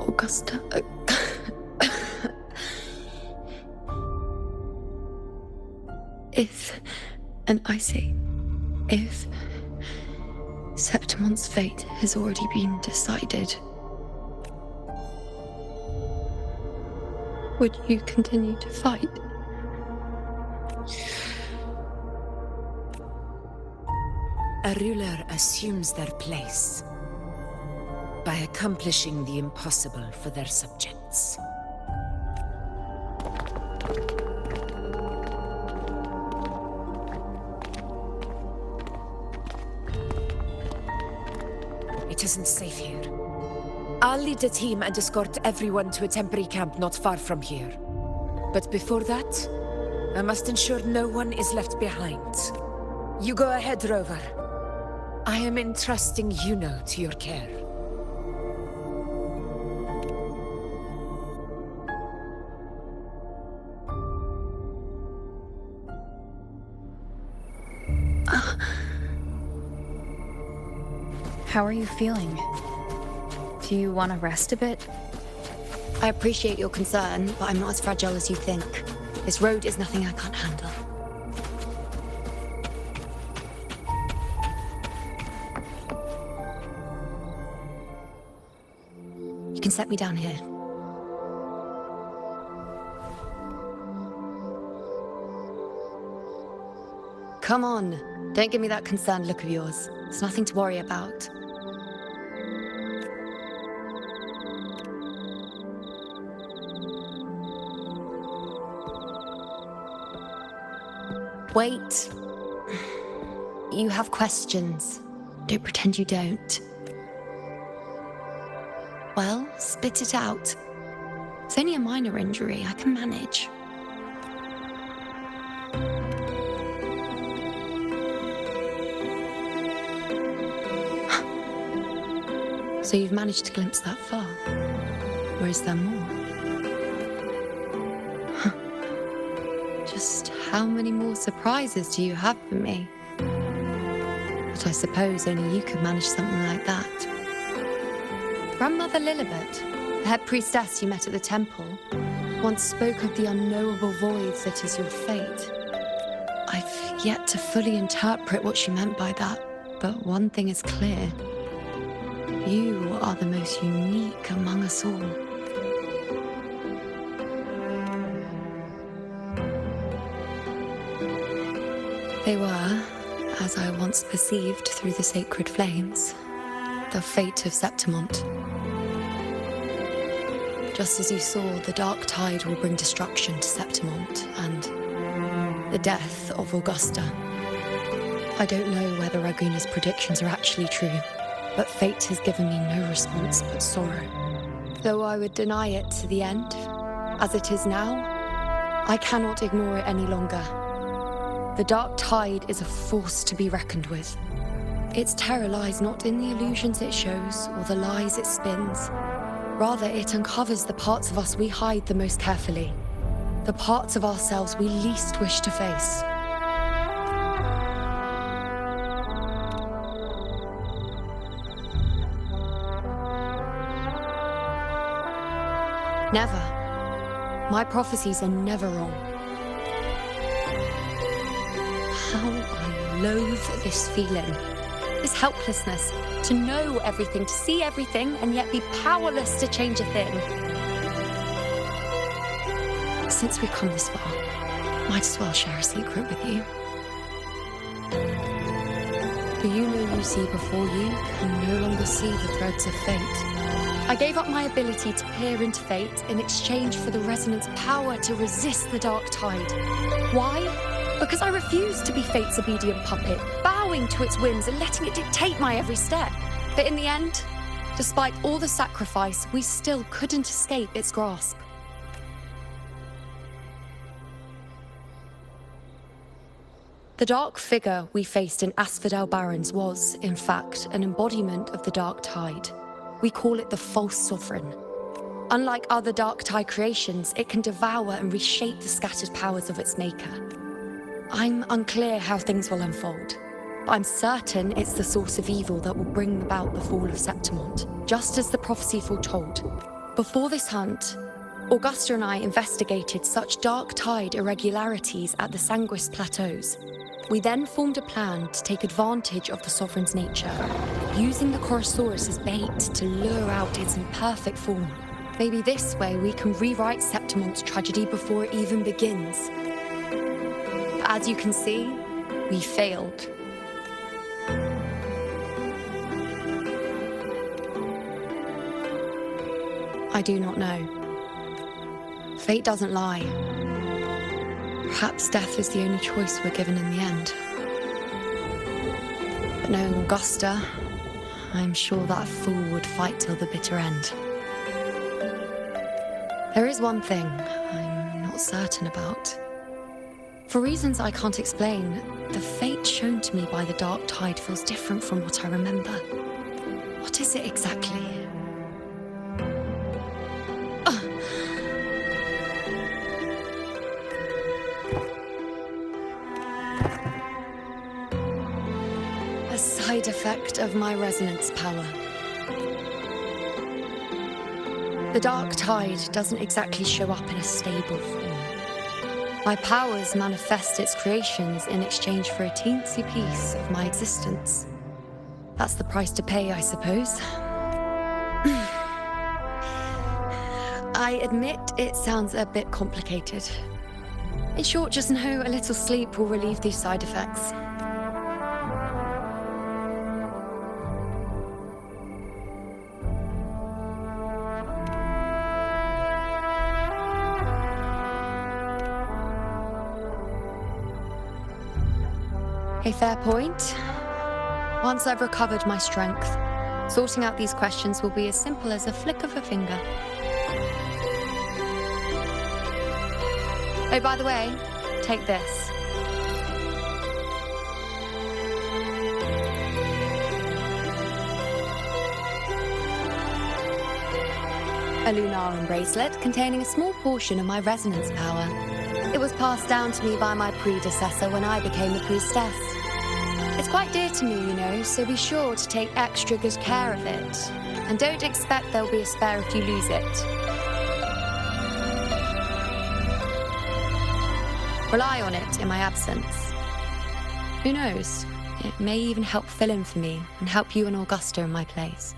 Augusta. If, and I say, if Septimon's fate has already been decided, would you continue to fight? A ruler assumes their place by accomplishing the impossible for their subjects. It isn't safe here. I'll lead a team and escort everyone to a temporary camp not far from here. But before that, I must ensure no one is left behind. You go ahead, Rover. I am entrusting Juno to your care. How are you feeling? Do you want to rest a bit? I appreciate your concern, but I'm not as fragile as you think. This road is nothing I can't handle. You can set me down here. Come on, don't give me that concerned look of yours. It's nothing to worry about. Wait. You have questions. Don't pretend you don't. Well, spit it out. It's only a minor injury. I can manage. So you've managed to glimpse that far? Or is there more? Just how many more surprises do you have for me? But I suppose only you could manage something like that. Grandmother Lilibet, the head priestess you met at the temple, once spoke of the unknowable voids that is your fate. I've yet to fully interpret what she meant by that, but one thing is clear. You are the most unique among us all. They were, as I once perceived through the sacred flames, the fate of Septimont. Just as you saw, the dark tide will bring destruction to Septimont and the death of Augusta. I don't know whether Raguna's predictions are actually true, but fate has given me no response but sorrow. Though I would deny it to the end, as it is now, I cannot ignore it any longer. The dark tide is a force to be reckoned with. Its terror lies not in the illusions it shows or the lies it spins. Rather, it uncovers the parts of us we hide the most carefully, the parts of ourselves we least wish to face. Never. My prophecies are never wrong. How I loathe this feeling. This helplessness. To know everything, to see everything, and yet be powerless to change a thing. Since we've come this far, might as well share a secret with you. The you see before you can no longer see the threads of fate. I gave up my ability to peer into fate in exchange for the resonance power to resist the dark tide. Why? Because I refused to be fate's obedient puppet, bowing to its whims and letting it dictate my every step. But in the end, Despite all the sacrifice, we still couldn't escape its grasp. The dark figure we faced in Asphodel Barrens was, in fact, an embodiment of the Dark Tide. We call it the False Sovereign. Unlike other Dark Tide creations, it can devour and reshape the scattered powers of its maker. I'm unclear how things will unfold, but I'm certain it's the source of evil that will bring about the fall of Septimont, just as the prophecy foretold. Before this hunt, Augusta and I investigated such Dark Tide irregularities at the Sanguis Plateaus. We then formed a plan to take advantage of the Sovereign's nature, using the Chorosaurus as bait to lure out its imperfect form. Maybe this way we can rewrite Septimont's tragedy before it even begins. But as you can see, we failed. I do not know. Fate doesn't lie. Perhaps death is the only choice we're given in the end. But knowing Augusta, I'm sure that fool would fight till the bitter end. There is one thing I'm not certain about. For reasons I can't explain, the fate shown to me by the Dark Tide feels different from what I remember. What is it exactly? A side effect of my resonance power. The Dark Tide doesn't exactly show up in a stable form. My powers manifest its creations in exchange for a teensy piece of my existence. That's the price to pay, I suppose. I admit it sounds a bit complicated. In short, just know a little sleep will relieve these side effects. A fair point. Once I've recovered my strength, sorting out these questions will be as simple as a flick of a finger. Oh, by the way, take this. A Lunarum bracelet containing a small portion of my resonance power. It was passed down to me by my predecessor when I became a priestess. It's quite dear to me, you know, so be sure to take extra good care of it. And don't expect there'll be a spare if you lose it. Rely on it in my absence. Who knows? It may even help fill in for me and help you and Augusta in my place.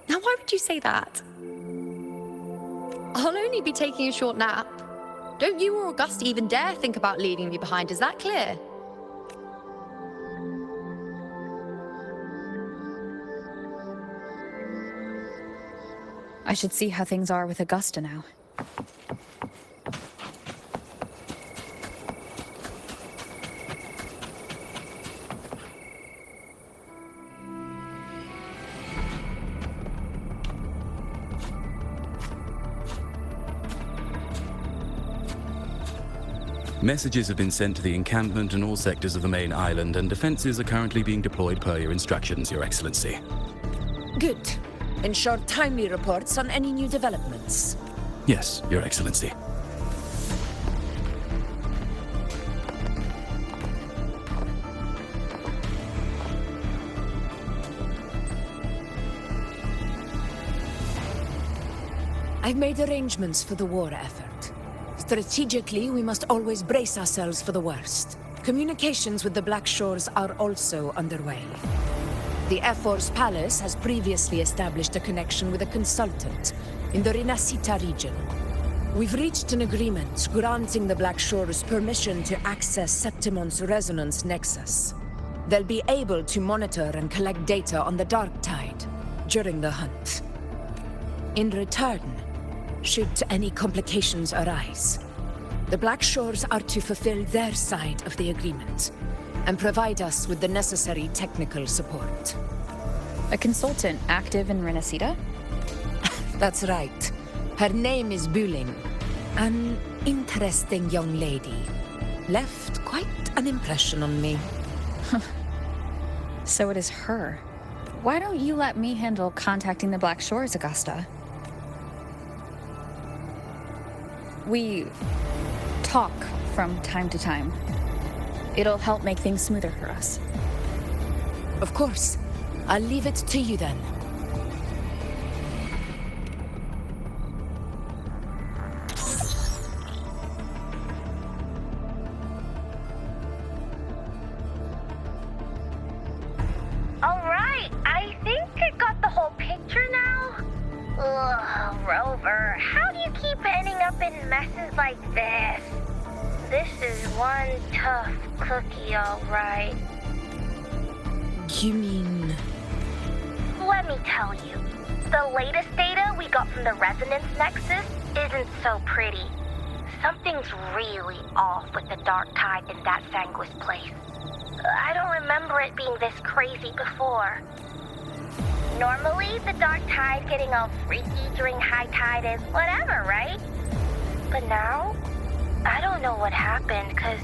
Now, why would you say that? I'll only be taking a short nap. Don't you or Augusta even dare think about leaving me behind, is that clear? I should see how things are with Augusta now. Messages have been sent to the encampment and all sectors of the main island, and defenses are currently being deployed per your instructions, Your Excellency. Good. Ensure timely reports on any new developments. Yes, Your Excellency. I've made arrangements for the war effort. Strategically, we must always brace ourselves for the worst. Communications with the Black Shores are also underway. The Ephor's Palace has previously established a connection with a consultant in the Rinascita region. We've reached an agreement granting the Black Shores permission to access Septimont's resonance nexus. They'll be able to monitor and collect data on the Dark Tide during the hunt. In return, should any complications arise, The Black Shores are to fulfill their side of the agreement and provide us with the necessary technical support. A consultant active in Renacita? That's right. Her name is Buling. An interesting young lady. Left quite an impression on me. So it is her. Why don't you let me handle contacting the Black Shores, Augusta? We talk from time to time. It'll help make things smoother for us. Of course. I'll leave it to you then. Alright, I think I got the whole picture now. Ugh, Rover, how do you keep ending up in messes like this? This is one tough cookie, alright. You mean... Let me tell you, the latest data we got from the Resonance Nexus isn't so pretty. Something's really off with the Dark Tide in that Sanguis place. I don't remember it being this crazy before. Normally, the Dark Tide getting all freaky during high tide is whatever, right? But now, I don't know what happened, because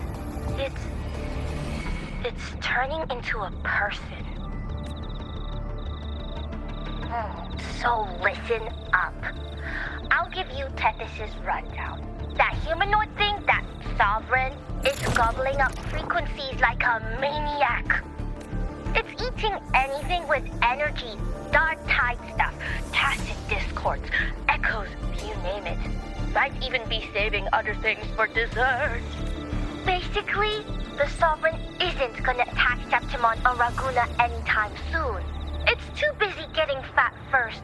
it's turning into a person. So listen up. I'll give you Tethys' rundown. That humanoid thing, that Sovereign, is gobbling up frequencies like a maniac. It's eating anything with energy, dark tide stuff, tacit discords, echoes, you name it. Might even be saving other things for dessert. Basically, the Sovereign isn't gonna attack Septimon or Raguna anytime soon. It's too busy getting fat first.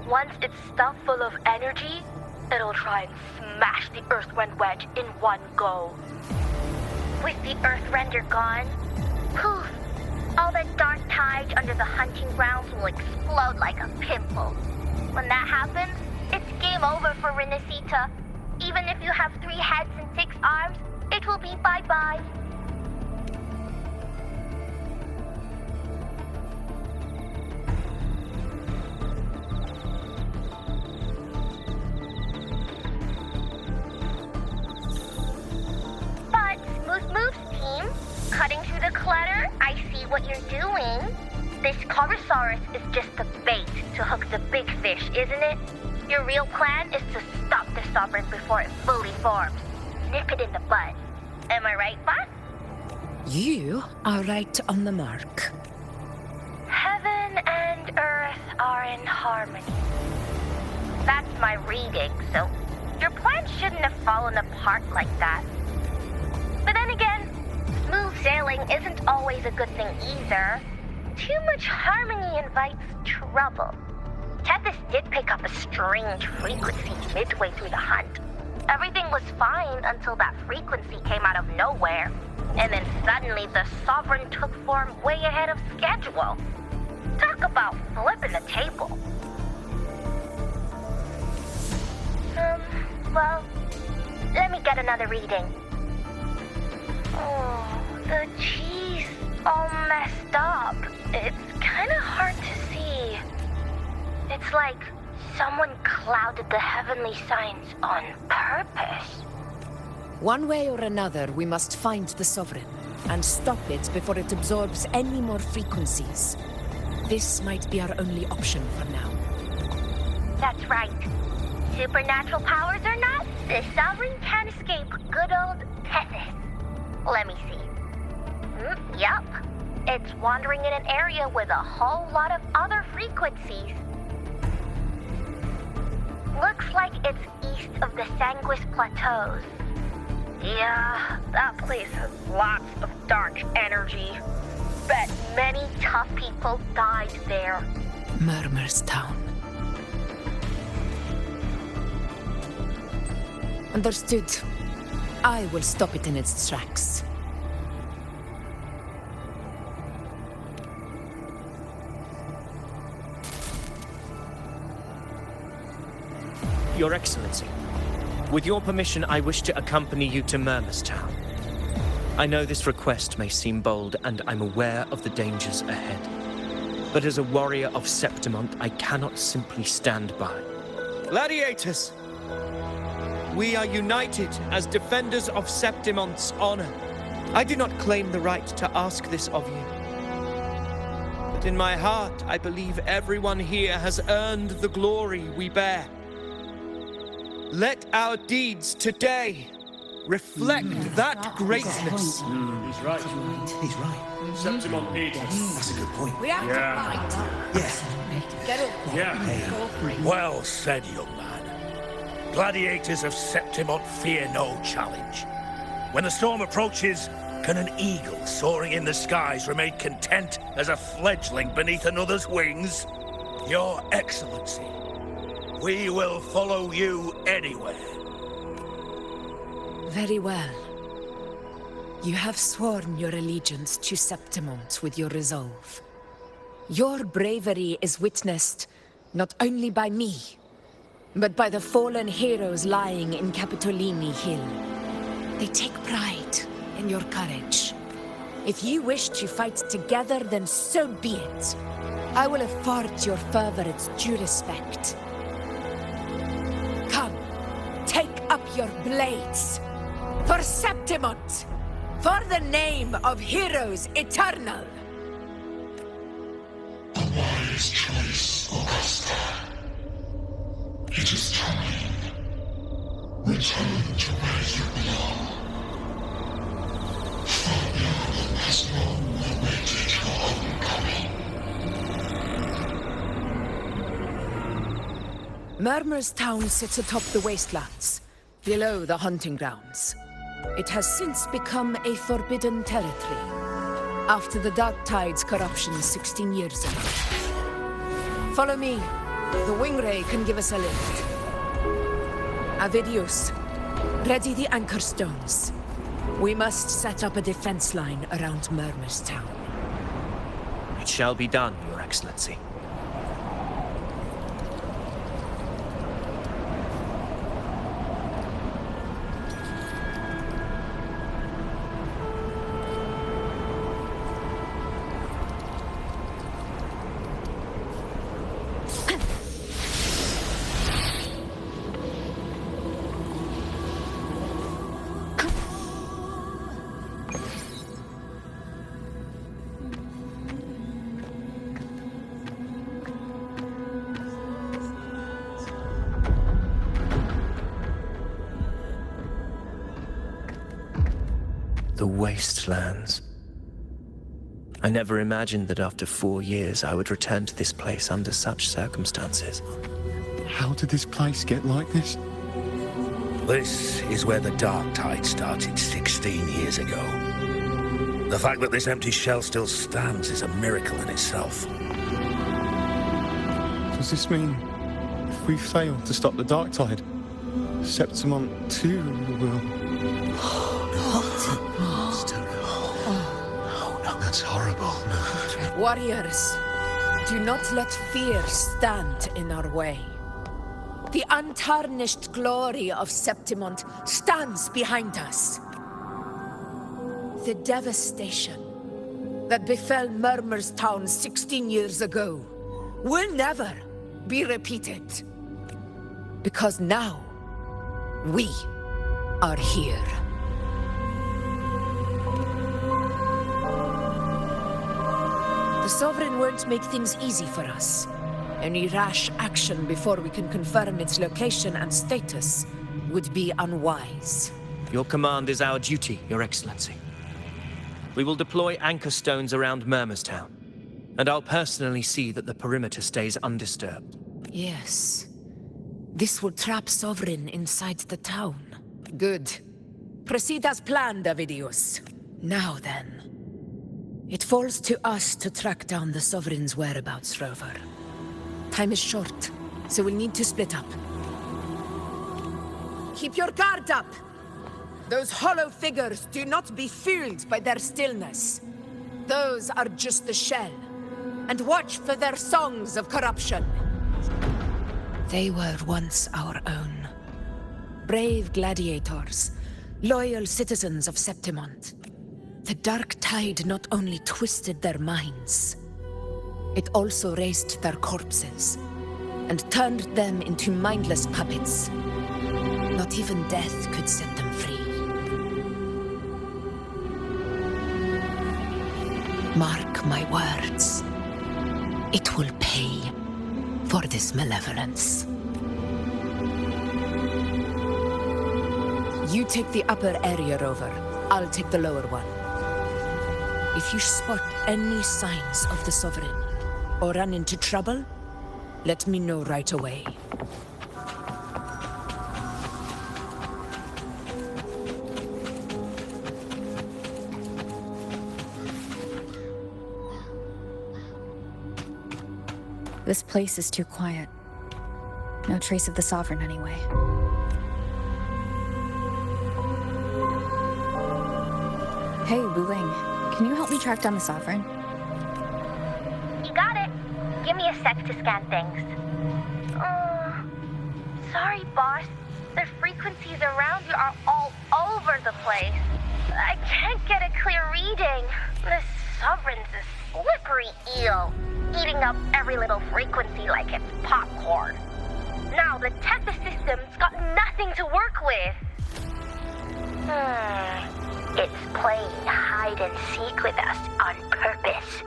Once it's stuffed full of energy, it'll try and smash the Earthrend wedge in one go. With the Earthrender gone, poof, all the dark tide under the hunting grounds will explode like a pimple. When that happens, it's game over for Renacita. Even if you have 3 heads and 6 arms, it will be bye-bye. Cutting through the clutter, I see what you're doing. This Corosaurus is just the bait to hook the big fish, isn't it? Your real plan is to stop the Sovereign before it fully forms. Nip it in the bud. Am I right, boss? You are right on the mark. Heaven and Earth are in harmony. That's my reading, so your plan shouldn't have fallen apart like that. But then again, smooth sailing isn't always a good thing either. Too much harmony invites trouble. Tethys did pick up a strange frequency midway through the hunt. Everything was fine until that frequency came out of nowhere. And then suddenly the Sovereign took form way ahead of schedule. Talk about flipping the table. Well, let me get another reading. Oh, the cheese all messed up. It's kind of hard to see. It's like someone clouded the heavenly signs on purpose. One way or another, we must find the Sovereign and stop it before it absorbs any more frequencies. This might be our only option for now. That's right. Supernatural powers or not, the Sovereign can't escape good old Tethys. Let me see. Yup. It's wandering in an area with a whole lot of other frequencies. Looks like it's east of the Sanguis Plateaus. Yeah, that place has lots of dark energy. Bet many tough people died there. Murmur's Town. Understood. I will stop it in its tracks. Your Excellency, With your permission, I wish to accompany you to Murmustown. I know this request may seem bold, and I'm aware of the dangers ahead. But as a warrior of Septimont, I cannot simply stand by. Gladiators! We are united as defenders of Septimont's honor. I do not claim the right to ask this of you. But in my heart, I believe everyone here has earned the glory we bear. Let our deeds today reflect that greatness. He's right. He's right. Septimont needs us. That's a good point. We have to fight. Yes. Get up. Yeah. Well said, young man. Gladiators of Septimont fear no challenge. When the storm approaches, can an eagle soaring in the skies remain content as a fledgling beneath another's wings? Your Excellency, we will follow you anywhere. Very well. You have sworn your allegiance to Septimont with your resolve. Your bravery is witnessed not only by me, but by the fallen heroes lying in Capitolini Hill. They take pride in your courage. If you wish to fight together, then so be it. I will afford your fervor its due respect. Come, take up your blades. For Septimont! For the name of heroes eternal! A wise choice, Augusta. It is time. Return to where you belong. Fabian has long awaited your homecoming. Murmustown sits atop the wastelands, below the hunting grounds. It has since become a forbidden territory, after the Dark Tide's corruption 16 years ago. Follow me. The Wingray can give us a lift. Avidius, ready the anchor stones. We must set up a defense line around Murmustown. It shall be done, Your Excellency. The wastelands. I never imagined that after 4 years I would return to this place under such circumstances. How did this place get like this? This is where the Dark Tide started 16 years ago. The fact that this empty shell still stands is a miracle in itself. Does this mean if we fail to stop the Dark Tide, Septimont too will... That's horrible. No. Warriors, do not let fear stand in our way. The untarnished glory of Septimont stands behind us. The devastation that befell Murmustown 16 years ago will never be repeated. Because now, we are here. The Sovereign won't make things easy for us. Any rash action before we can confirm its location and status would be unwise. Your command is our duty, Your Excellency. We will deploy anchor stones around Murmustown, and I'll personally see that the perimeter stays undisturbed. Yes. This will trap Sovereign inside the town. Good. Proceed as planned, Avidius. Now then. It falls to us to track down the Sovereign's whereabouts, Rover. Time is short, so we'll need to split up. Keep your guard up! Those hollow figures do not be fooled by their stillness. Those are just the shell. And watch for their songs of corruption. They were once our own. brave gladiators, loyal citizens of Septimont. The dark tide not only twisted their minds, it also raised their corpses and turned them into mindless puppets. Not even death could set them free. Mark my words. It will pay for this malevolence. You take the upper area, Rover. I'll take the lower one. If you spot any signs of the Sovereign, or run into trouble, let me know right away. This place is too quiet. No trace of the Sovereign anyway. Hey, Wuling, can you help me track down the Sovereign? You got it. Give me a sec to scan things. Sorry, boss. The frequencies around you are all over the place. I can't get a clear reading. The Sovereign's a slippery eel, eating up every little frequency like it's popcorn. Now the Tethys system's got nothing to work with. It's playing hide and seek with us on purpose.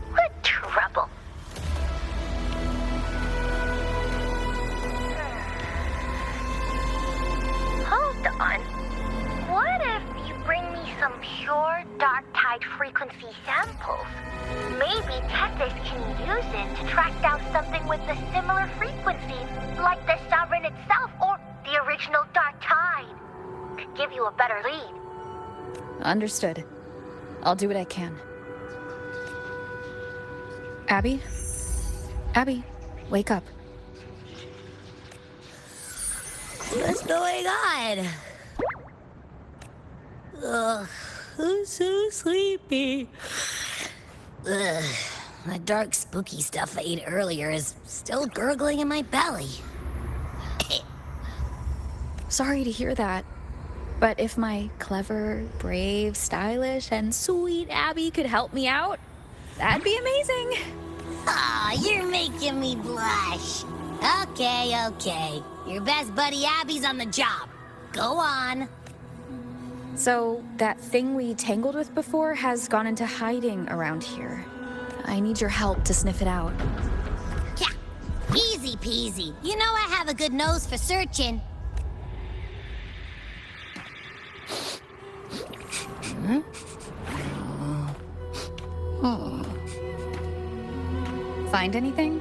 What trouble. Hold on. What if you bring me some pure dark tide frequency samples? Maybe Tethys can use it to track down something with a similar frequency, like the Sovereign itself or the original dark tide. Could give you a better lead. Understood. I'll do what I can. Abby? Abby, wake up. What's going on? Ugh, I'm so sleepy. Ugh, the dark, spooky stuff I ate earlier is still gurgling in my belly. Sorry to hear that. But if my clever, brave, stylish, and sweet Abby could help me out, that'd be amazing. Aw, you're making me blush. Okay. Your best buddy Abby's on the job. Go on. So, that thing we tangled with before has gone into hiding around here. I need your help to sniff it out. Yeah, easy peasy. You know I have a good nose for searching. Find anything?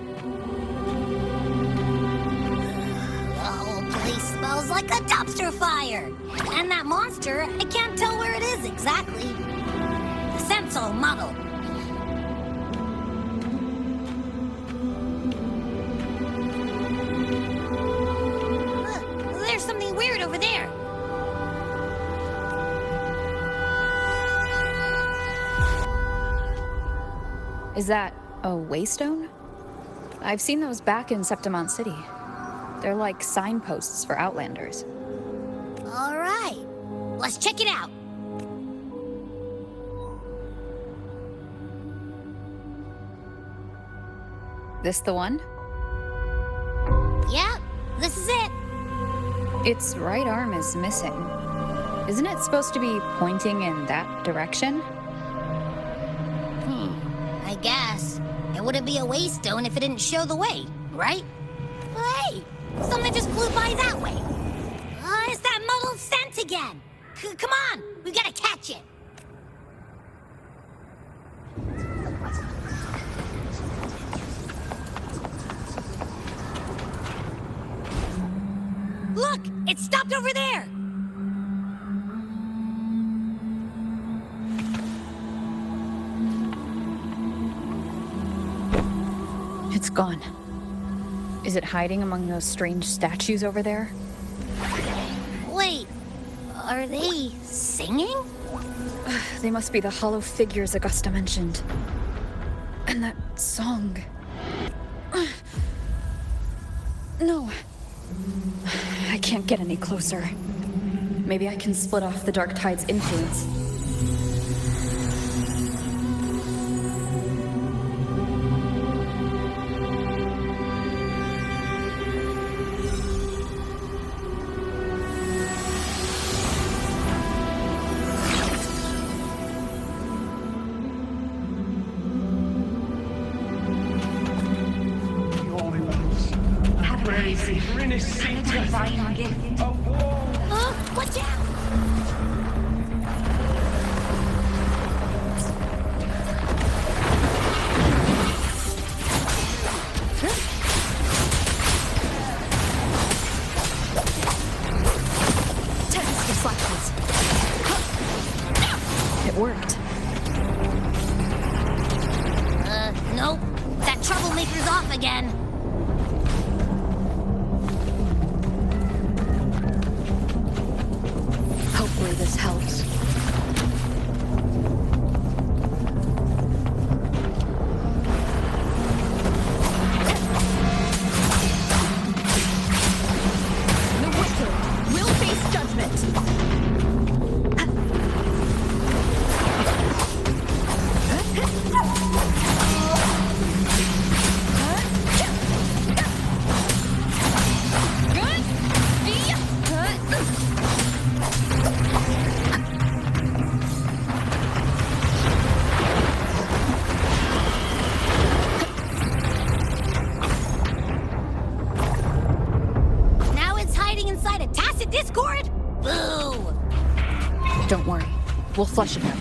The whole place smells like a dumpster fire. And that monster, I can't tell where it is exactly. The scent's all muddled. Look, there's something weird over there. Is that a waystone? I've seen those back in Septimont City. They're like signposts for Outlanders. All right, let's check it out. This the one? Yep, this is it. Its right arm is missing. Isn't it supposed to be pointing in that direction? I guess. It wouldn't be a waystone if it didn't show the way, right? Hey, something just flew by that way. It's that muddled scent again. Come on, we gotta catch it. Look, it stopped over there. It's gone. Is it hiding among those strange statues over there? Wait, are they singing? They must be the hollow figures Augusta mentioned. And that song. No. I can't get any closer. Maybe I can split off the Dark Tide's influence. Divine gift. Watch out! Tempest reflections. It worked. Nope. That troublemaker's off again. Hopefully this helps. The wicked will face judgment. Now it's hiding inside a tacit discord? Boo! Don't worry. We'll flush it out.